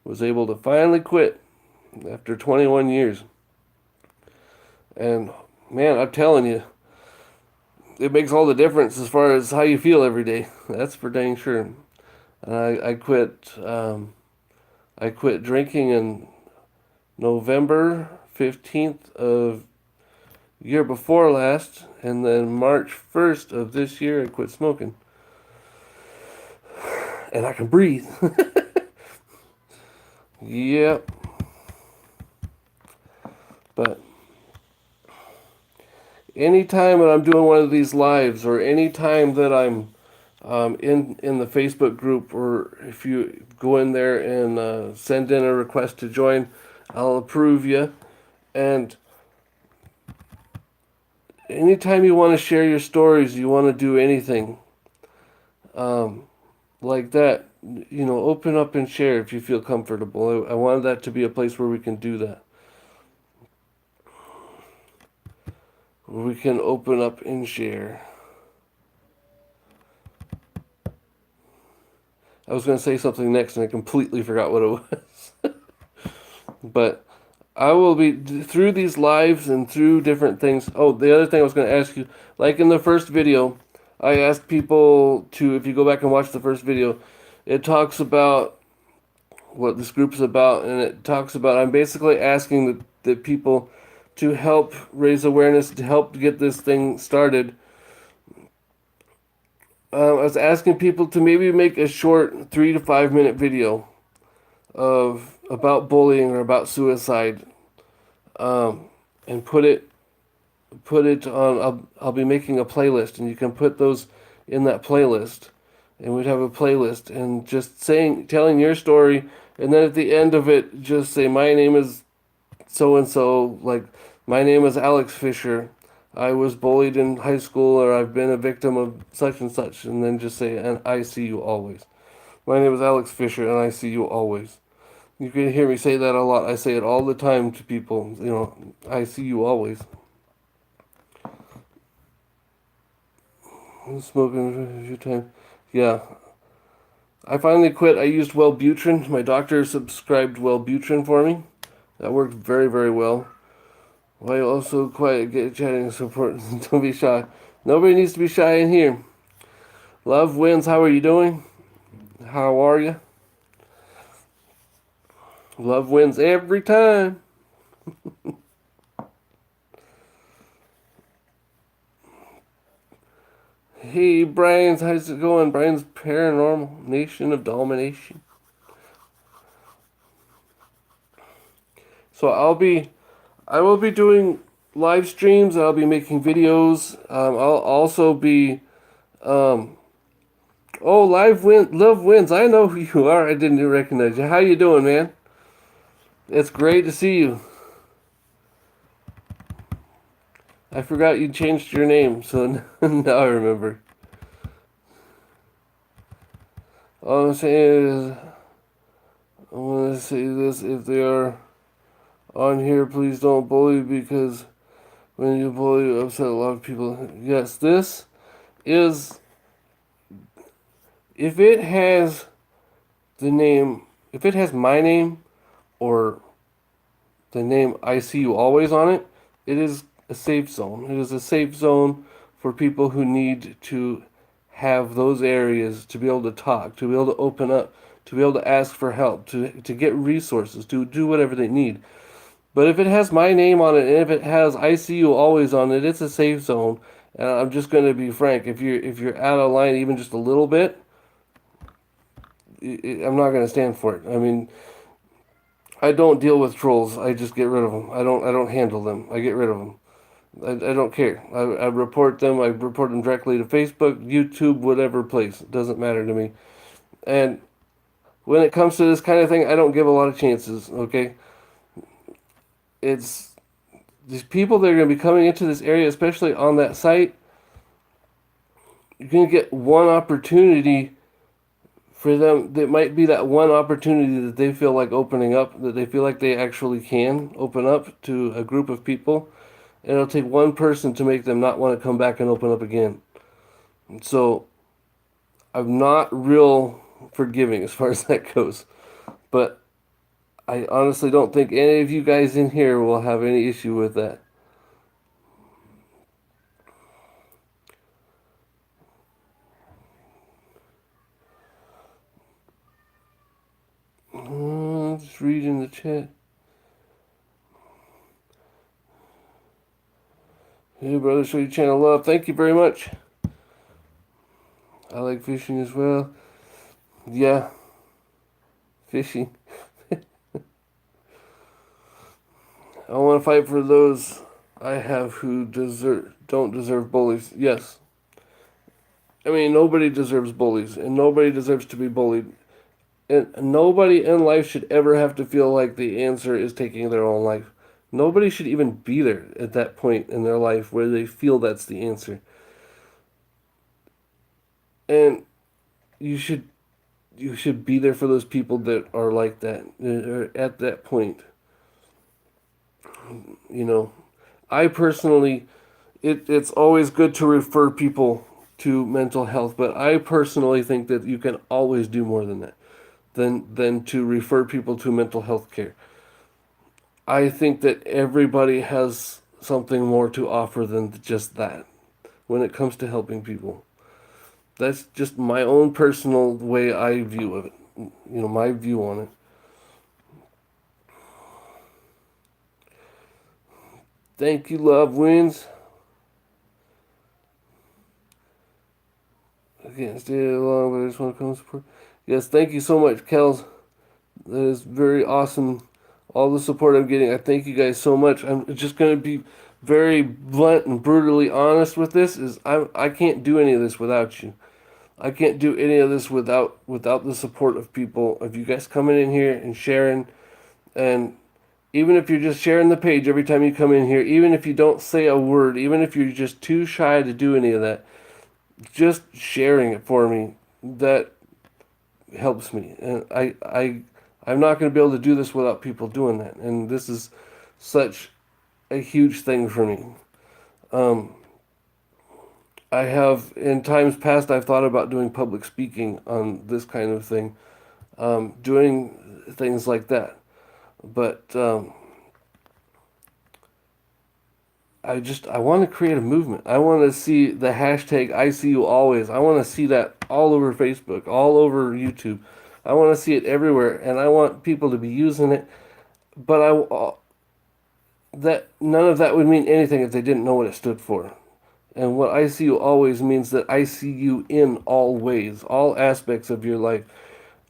Was able to finally quit after 21 years. And man, I'm telling you, it makes all the difference as far as how you feel every day. That's for dang sure. And I quit. I quit drinking in November 15th of year before last, and then March 1st of this year I quit smoking. And I can breathe. Yep. But anytime that I'm doing one of these lives, or anytime that I'm in the Facebook group, or if you go in there and send in a request to join, I'll approve you. And anytime you want to share your stories, you want to do anything like that, open up and share if you feel comfortable. I wanted that to be a place where we can do that. Where we can open up and share. I was going to say something next and I completely forgot what it was. But I will be through these lives and through different things. Oh, the other thing I was going to ask you, like in the first video, I asked people to, if you go back and watch the first video, it talks about what this group is about, and it talks about, I'm basically asking the people to help raise awareness, to help get this thing started. I was asking people to maybe make a short 3 to 5 minute video of about bullying or about suicide, and put it on. I'll be making a playlist, and you can put those in that playlist, and we'd have a playlist, and just telling your story, and then at the end of it, just say, my name is so and so, like, my name is Alex Fisher. I was bullied in high school, or I've been a victim of such and such, and then just say, and I see you always. My name is Alex Fisher, and I see you always. You can hear me say that a lot. I say it all the time to people, I see you always. I'm smoking a few times. Yeah. I finally quit. I used Wellbutrin. My doctor subscribed Wellbutrin for me. That worked very, very well. Why also quiet, get chatting, support. Don't be shy. Nobody needs to be shy in here. Love wins. How are you doing? How are you? Love wins every time. Hey, Brian's, how's it going? Brian's Paranormal Nation of Domination. So I will be doing live streams. I'll be making videos. I'll also be, Love wins. I know who you are. I didn't even recognize you. How you doing, man? It's great to see you. I forgot you changed your name, so now I remember. All I'm saying is, I want to say this: if they are on here, please don't bully, because when you bully, you upset a lot of people. Yes, this is, if it has if it has my name or the name I See You Always on it, it is a safe zone. It is a safe zone for people who need to have those areas to be able to talk, to be able to open up, to be able to ask for help, to get resources, to do whatever they need. But if it has my name on it, and if it has I See You Always on it, it's a safe zone. And I'm just going to be frank. If you're out of line even just a little bit, I'm not going to stand for it. I mean, I don't deal with trolls. I just get rid of them. I don't handle them. I get rid of them. I don't care. I report them. I report them directly to Facebook, YouTube, whatever place. It doesn't matter to me. And when it comes to this kind of thing, I don't give a lot of chances, okay? It's these people that are going to be coming into this area, especially on that site, you're going to get one opportunity for them. That might be that one opportunity that they feel like opening up, that they feel like they actually can open up to a group of people. And it'll take one person to make them not want to come back and open up again. And so I'm not real forgiving as far as that goes. But I honestly don't think any of you guys in here will have any issue with that. Just reading the chat. Hey, brother, show your channel love. Thank you very much. I like fishing as well. Yeah, fishing. I want to fight for those I have who don't deserve bullies. Yes. I mean, nobody deserves bullies, and nobody deserves to be bullied. And nobody in life should ever have to feel like the answer is taking their own life. Nobody should even be there at that point in their life where they feel that's the answer. And you should be there for those people that are like that, are at that point. I personally, it's always good to refer people to mental health, but I personally think that you can always do more than that, than to refer people to mental health care. I think that everybody has something more to offer than just that when it comes to helping people. That's just my own personal way I view of it. My view on it. Thank you, Love Wins. I can't stay long, but I just want to come support. Yes, thank you so much, Kels. That is very awesome. All the support I'm getting. I thank you guys so much. I'm just going to be very blunt and brutally honest with this. I can't do any of this without you. I can't do any of this without the support of people, of you guys coming in here and sharing. And even if you're just sharing the page every time you come in here, even if you don't say a word, even if you're just too shy to do any of that, just sharing it for me, that helps me. And I'm not going to be able to do this without people doing that. And this is such a huge thing for me. I have, in times past, I've thought about doing public speaking on this kind of thing, doing things like that. But I want to create a movement. I want to see the hashtag I see you always. I want to see that all over Facebook, all over YouTube. I want to see it everywhere, and I want people to be using it. But that none of that would mean anything if they didn't know what it stood for. And what I see you always means that I see you in all ways, all aspects of your life.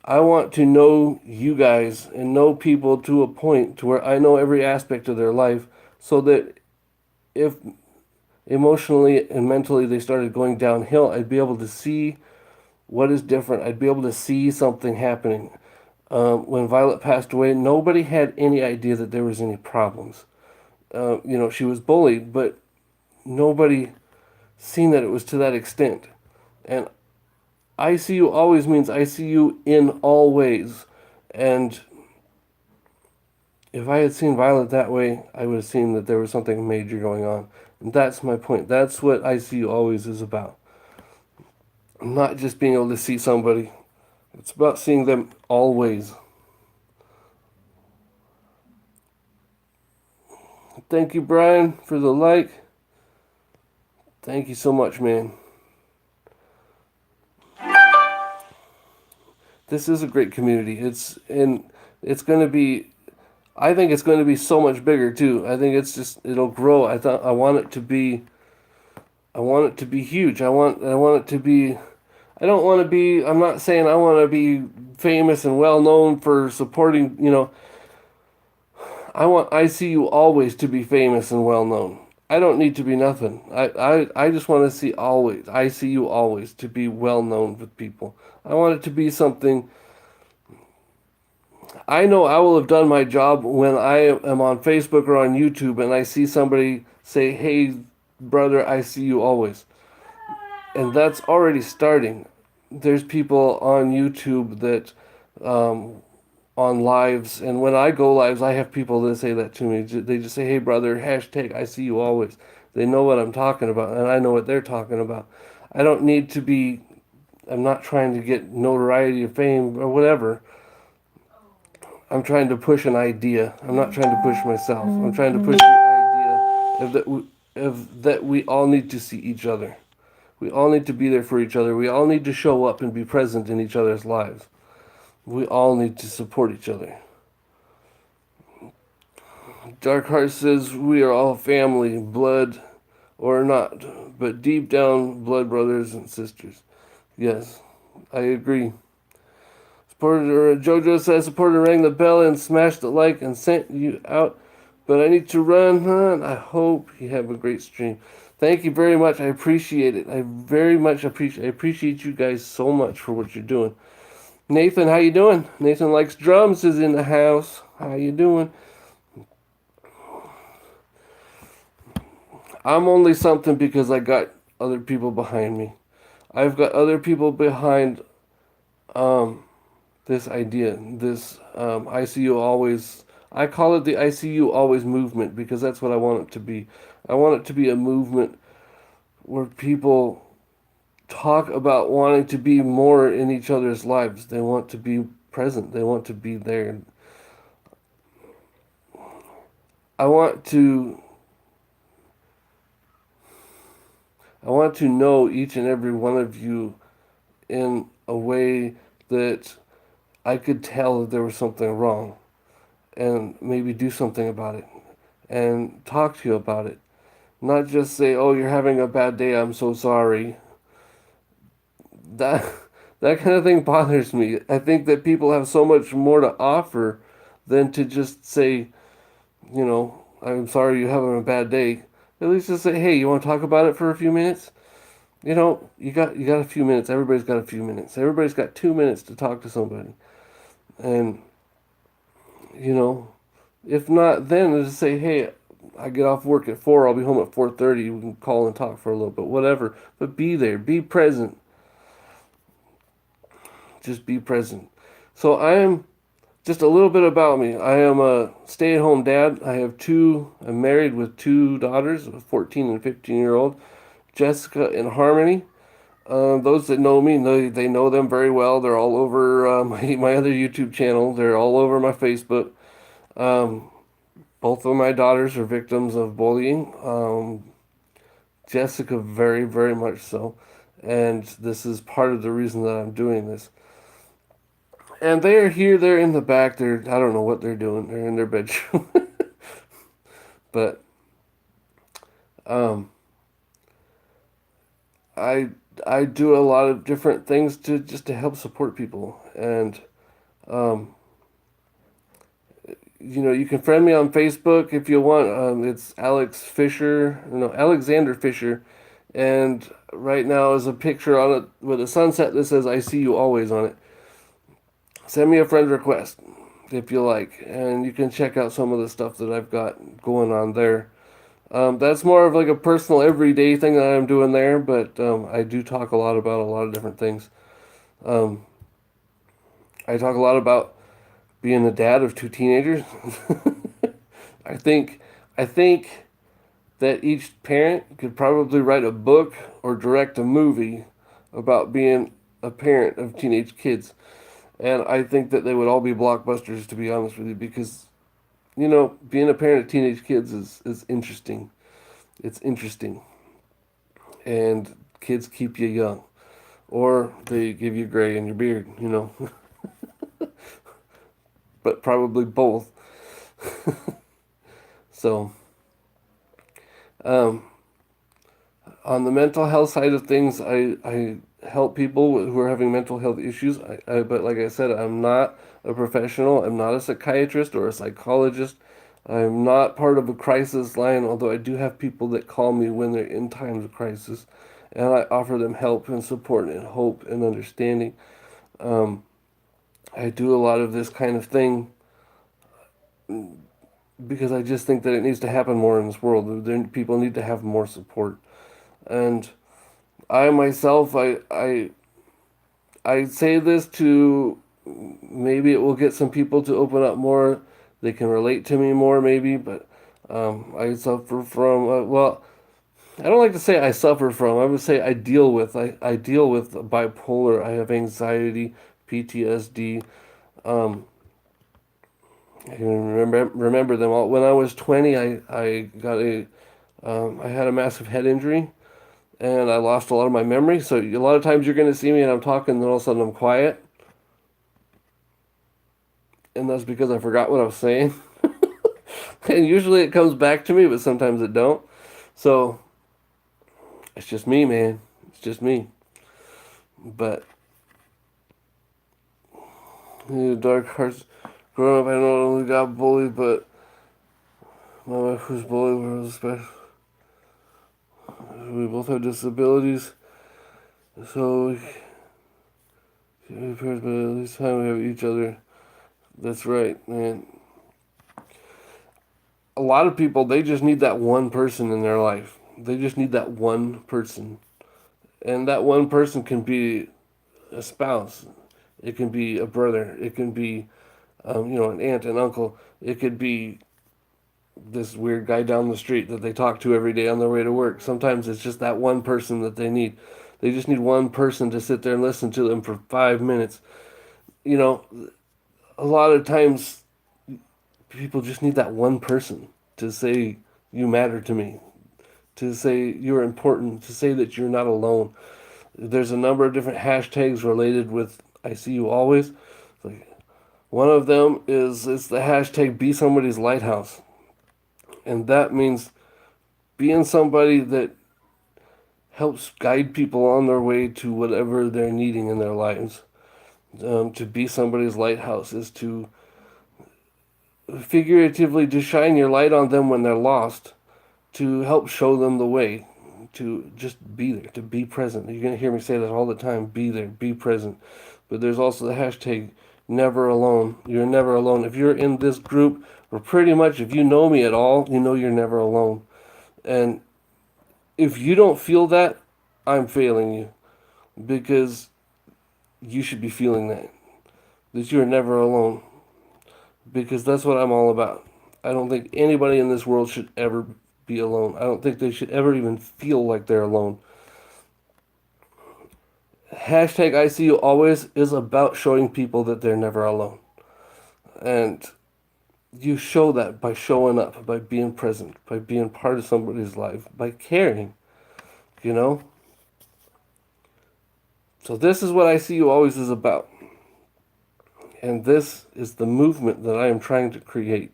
I want to know you guys and know people to a point to where I know every aspect of their life, so that if emotionally and mentally they started going downhill, I'd be able to see what is different. I'd be able to see something happening. When Violet passed away, nobody had any idea that there was any problems. She was bullied, but nobody seen that it was to that extent. And I see you always means I see you in all ways. And if I had seen Violet that way, I would have seen that there was something major going on. And that's my point. That's what I see you always is about. Not just being able to see somebody. It's about seeing them always. Thank you, Brian, for the like. Thank you so much, man. This is a great community. It's going to be. I think it's going to be so much bigger too. I think it'll grow. I want it to be. I want it to be huge. I want it to be. I don't want to be. I'm not saying I want to be famous and well known for supporting. I want I see you always to be famous and well known. I don't need to be nothing. I just want to see always. I see you always to be well known with people. I want it to be something. I know I will have done my job when I am on Facebook or on YouTube and I see somebody say, "Hey, brother, I see you always." And that's already starting. There's people on YouTube that, on lives, and when I go lives, I have people that say that to me. They just say, "Hey, brother, hashtag I see you always." They know what I'm talking about, and I know what they're talking about. I don't need to be, I'm not trying to get notoriety or fame or whatever. I'm trying to push an idea. I'm not trying to push myself. I'm trying to push the idea of that we all need to see each other. We all need to be there for each other. We all need to show up and be present in each other's lives. We all need to support each other. Darkheart says we are all family, blood or not, but deep down, blood brothers and sisters. Yes, I agree. Supporter Jojo says supporter rang the bell and smashed the like and sent you out, but I need to run, huh? And I hope you have a great stream. Thank you very much. I appreciate it. I very much appreciate you guys so much for what you're doing. Nathan, how you doing? Nathan Likes Drums is in the house. How you doing? I'm only something because I got other people behind me. I've got other people behind this idea, this ICU always. I call it the ICU always movement because that's what I want it to be. I want it to be a movement where people talk about wanting to be more in each other's lives. They want to be present. They want to be there. I want to know each and every one of you in a way that I could tell that there was something wrong and maybe do something about it and talk to you about it. Not just say, "Oh, you're having a bad day. I'm so sorry." That that kind of thing bothers me. I think that people have so much more to offer than to just say, "I'm sorry you're having a bad day." At least just say, "Hey, you want to talk about it for a few minutes?" You got a few minutes. Everybody's got a few minutes. Everybody's got 2 minutes to talk to somebody. And you know, if not, then just say, "Hey, I get off work at 4. I'll be home at 4:30. We can call and talk for a little bit, whatever." But be there, be present. Just be present. So I am just a little bit about me. I am a stay-at-home dad. I'm married with two daughters, a 14 and 15-year-old, Jessica and Harmony. Those that know me, they know them very well. They're all over my other YouTube channel. They're all over my Facebook. Um, Both of my daughters are victims of bullying. Jessica, very, very much so. And this is part of the reason that I'm doing this. And they are here, they're in the back. I don't know what they're doing. They're in their bedroom. But um, I I do a lot of different things to help support people. And um, you can friend me on Facebook if you want. It's Alex Fisher, no, Alexander Fisher. And right now is a picture on it with a sunset that says "I see you always" on it. Send me a friend request if you like, and you can check out some of the stuff that I've got going on there. That's more of like a personal everyday thing that I'm doing there, but I do talk a lot about a lot of different things. Um, I talk a lot about being the dad of two teenagers. I think I think that each parent could probably write a book or direct a movie about being a parent of teenage kids. And I think that they would all be blockbusters, to be honest with you, because, being a parent of teenage kids is interesting. It's interesting. And kids keep you young, or they give you gray in your beard, but probably both. So, um, on the mental health side of things, I help people who are having mental health issues. But like I said, I'm not a professional. I'm not a psychiatrist or a psychologist. I'm not part of a crisis line, although I do have people that call me when they're in times of crisis, and I offer them help and support and hope and understanding. Um, I do a lot of this kind of thing because I just think that it needs to happen more in this world. People need to have more support. And I myself, I say this to maybe it will get some people to open up more. They can relate to me more, maybe. But I suffer from I don't like to say I suffer from. I would say I deal with. I deal with bipolar. I have anxiety, PTSD. Um, I can remember them all. When I was 20, I had a massive head injury and I lost a lot of my memory. So a lot of times you're going to see me and I'm talking, and then all of a sudden I'm quiet, and that's because I forgot what I was saying. And usually it comes back to me, but sometimes it don't. So it's just me, man. It's just me. But dark hearts. Growing up, I not only got bullied, but my wife was bullied. Was special. We both have disabilities, so we parents, but at least time we have each other. That's right, man. A lot of people, they just need that one person in their life. They just need that one person. And that one person can be a spouse. It can be a brother. It can be, an aunt and uncle. It could be this weird guy down the street that they talk to every day on their way to work. Sometimes it's just that one person that they need. They just need one person to sit there and listen to them for 5 minutes. You know, a lot of times people just need that one person to say you matter to me, to say you're important, to say that you're not alone. There's a number of different hashtags related with I see you always. Like, one of them is it's the hashtag be somebody's lighthouse. And that means being somebody that helps guide people on their way to whatever they're needing in their lives. To be somebody's lighthouse is to figuratively to shine your light on them when they're lost, to help show them the way, to just be there, to be present. You're going to hear me say that all the time, be there, be present. But there's also the hashtag never alone. You're never alone. If you're in this group, or pretty much if you know me at all, you know you're never alone. And if you don't feel that, I'm failing you, because you should be feeling that you're never alone, because that's what I'm all about. I don't think anybody in this world should ever be alone. I don't think they should ever even feel like they're alone. Hashtag I see you always is about showing people that they're never alone. And you show that by showing up, by being present, by being part of somebody's life, by caring, you know? So this is what I see you always is about. And this is the movement that I am trying to create.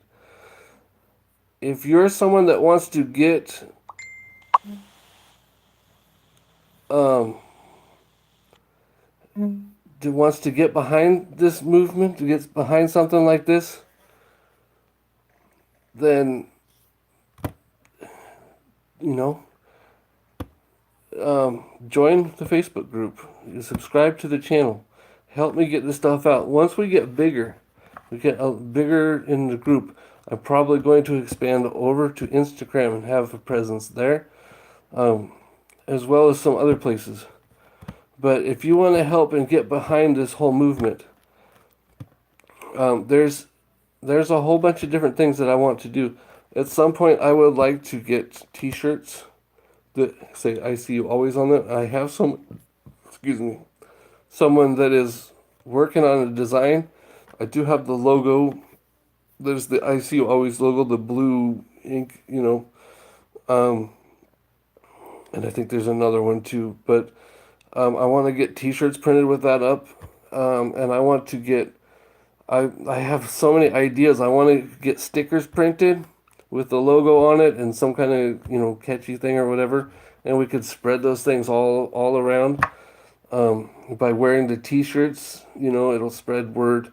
If you're someone that wants to get that wants to get behind this movement, to get behind something like this, then you know, join the Facebook group. You subscribe to the channel. Help me get this stuff out. Once we get bigger, bigger in the group, I'm probably going to expand over to Instagram and have a presence there, as well as some other places. But if you want to help and get behind this whole movement, there's a whole bunch of different things that I want to do. At some point, I would like to get T-shirts that say "I see you always" on them. I have someone that is working on a design. I do have the logo. There's the "I see you always" logo, the blue ink, and I think there's another one too. But I want to get T-shirts printed with that up, and I want to get. I have so many ideas. I want to get stickers printed with the logo on it and some kind of catchy thing or whatever, and we could spread those things all around by wearing the T-shirts. It'll spread word.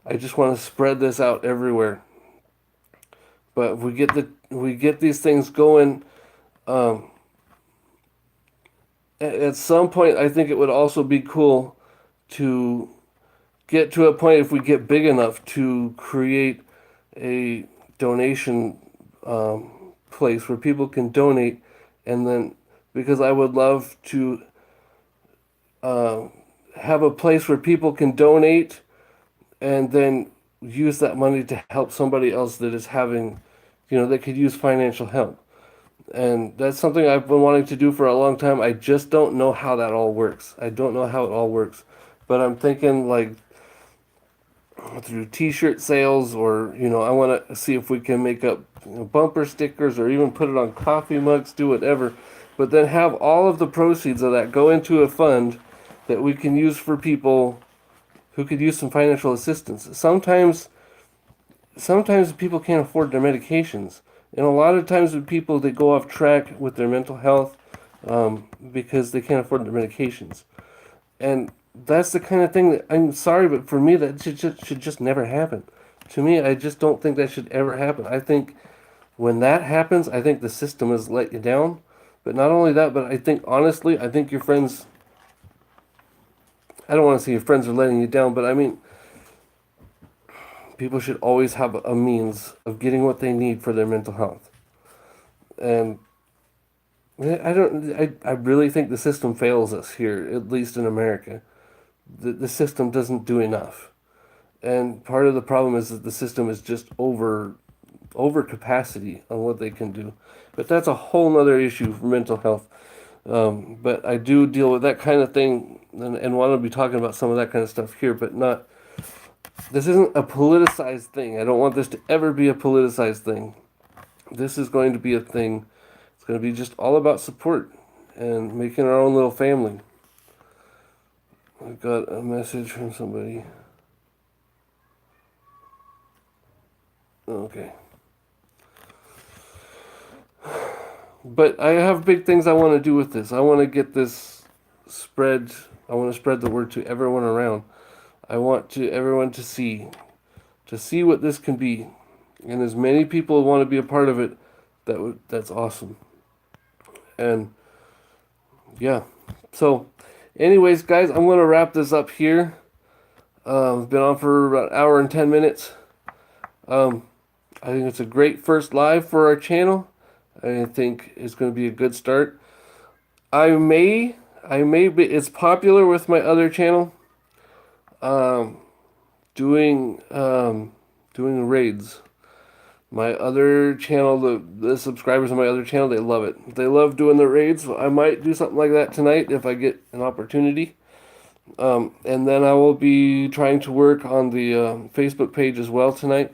I just want to spread this out everywhere. But if we get these things going. At some point, I think it would also be cool to get to a point, if we get big enough, to create a donation place where people can donate, and then, because I would love to have a place where people can donate and then use that money to help somebody else that is having, that could use financial help. And that's something I've been wanting to do for a long time. I just don't know how that all works. I don't know how it all works. But I'm thinking like through T-shirt sales, or, I want to see if we can make up bumper stickers, or even put it on coffee mugs, do whatever. But then have all of the proceeds of that go into a fund that we can use for people who could use some financial assistance. Sometimes people can't afford their medications. And a lot of times with people, they go off track with their mental health because they can't afford their medications. And that's the kind of thing that, I'm sorry, but for me, that should just never happen. To me, I just don't think that should ever happen. I think when that happens, I think the system has let you down. But not only that, but I think, honestly, I think your friends, I don't want to say your friends are letting you down, but I mean, people should always have a means of getting what they need for their mental health. And I really think the system fails us here, at least in America. The system doesn't do enough. And part of the problem is that the system is just over capacity on what they can do. But that's a whole other issue for mental health. But I do deal with that kind of thing, and want to be talking about some of that kind of stuff here, but not. This isn't a politicized thing. I don't want this to ever be a politicized thing. This is going to be a thing. It's going to be just all about support and making our own little family. I got a message from somebody. Okay. But I have big things I want to do with this. I want to get this spread. I want to spread the word to everyone around. I want everyone to see what this can be, and as many people want to be a part of it, that's awesome. And yeah, so anyways, guys, I'm gonna wrap this up here. It's been on for about an hour and 10 minutes. I think it's a great first live for our channel. I think it's going to be a good start. I may be, it's popular with my other channel, doing raids. My other channel, the subscribers on my other channel, they love it. They love doing the raids. So I might do something like that tonight if I get an opportunity. And then I will be trying to work on the Facebook page as well tonight.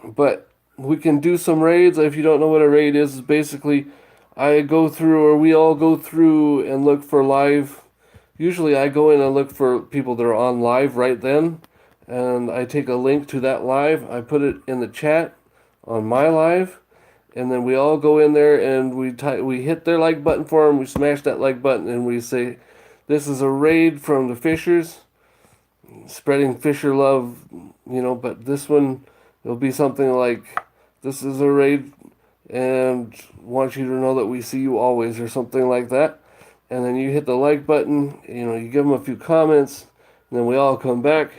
But we can do some raids. If you don't know what a raid is basically I go through, or we all go through and look for live. Usually I go in and look for people that are on live right then, and I take a link to that live. I put it in the chat on my live, and then we all go in there and we hit their like button for them. We smash that like button and we say, "This is a raid from the Fishers, spreading Fisher love," But this one, it'll be something like, "This is a raid and want you to know that we see you always," or something like that. And then you hit the like button, you give them a few comments, and then we all come back,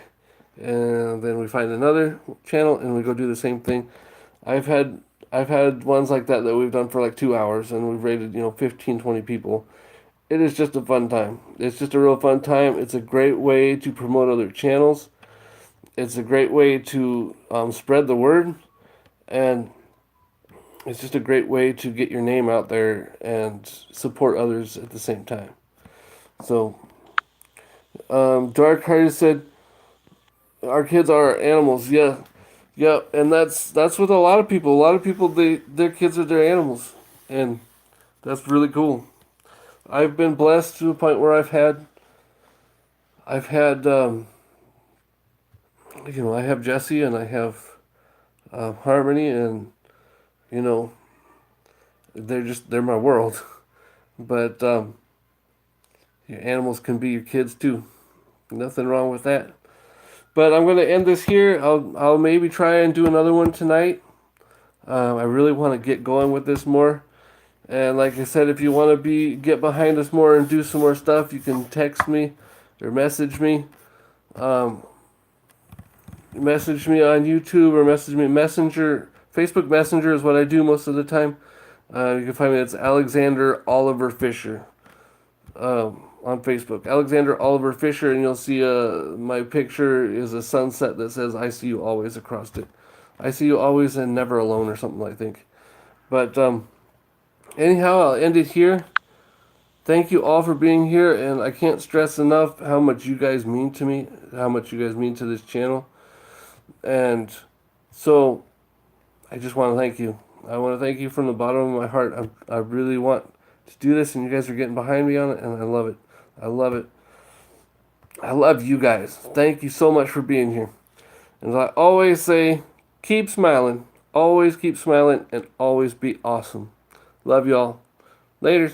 and then we find another channel and we go do the same thing. I've had ones like that we've done for like 2 hours, and we've rated 15, 20 people. It is just a fun time. It's just a real fun time. It's a great way to promote other channels. It's a great way to spread the word, and it's just a great way to get your name out there and support others at the same time. So, Dark Heart said, "Our kids are animals." Yeah, yeah, and that's with a lot of people. A lot of people, their kids are their animals, and that's really cool. I've been blessed to a point where I've had I have Jesse and I have Harmony, and they're my world. But your animals can be your kids too. Nothing wrong with that. But I'm going to end this here. I'll maybe try and do another one tonight. I really want to get going with this more. And like I said, if you want to get behind us more and do some more stuff, you can text me or message me. Message me on YouTube or message me Messenger. Facebook Messenger is what I do most of the time. You can find me. It's Alexander Oliver Fisher on Facebook. Alexander Oliver Fisher, and you'll see my picture is a sunset that says "I see you always" across it. I see you always and never alone, or something, I think. But anyhow, I'll end it here. Thank you all for being here, and I can't stress enough how much you guys mean to me, how much you guys mean to this channel. And so I just want to thank you. I want to thank you from the bottom of my heart. I really want to do this, and you guys are getting behind me on it, and I love it. I love it. I love you guys. Thank you so much for being here. And as I always say, keep smiling. Always keep smiling, and always be awesome. Love y'all. Later.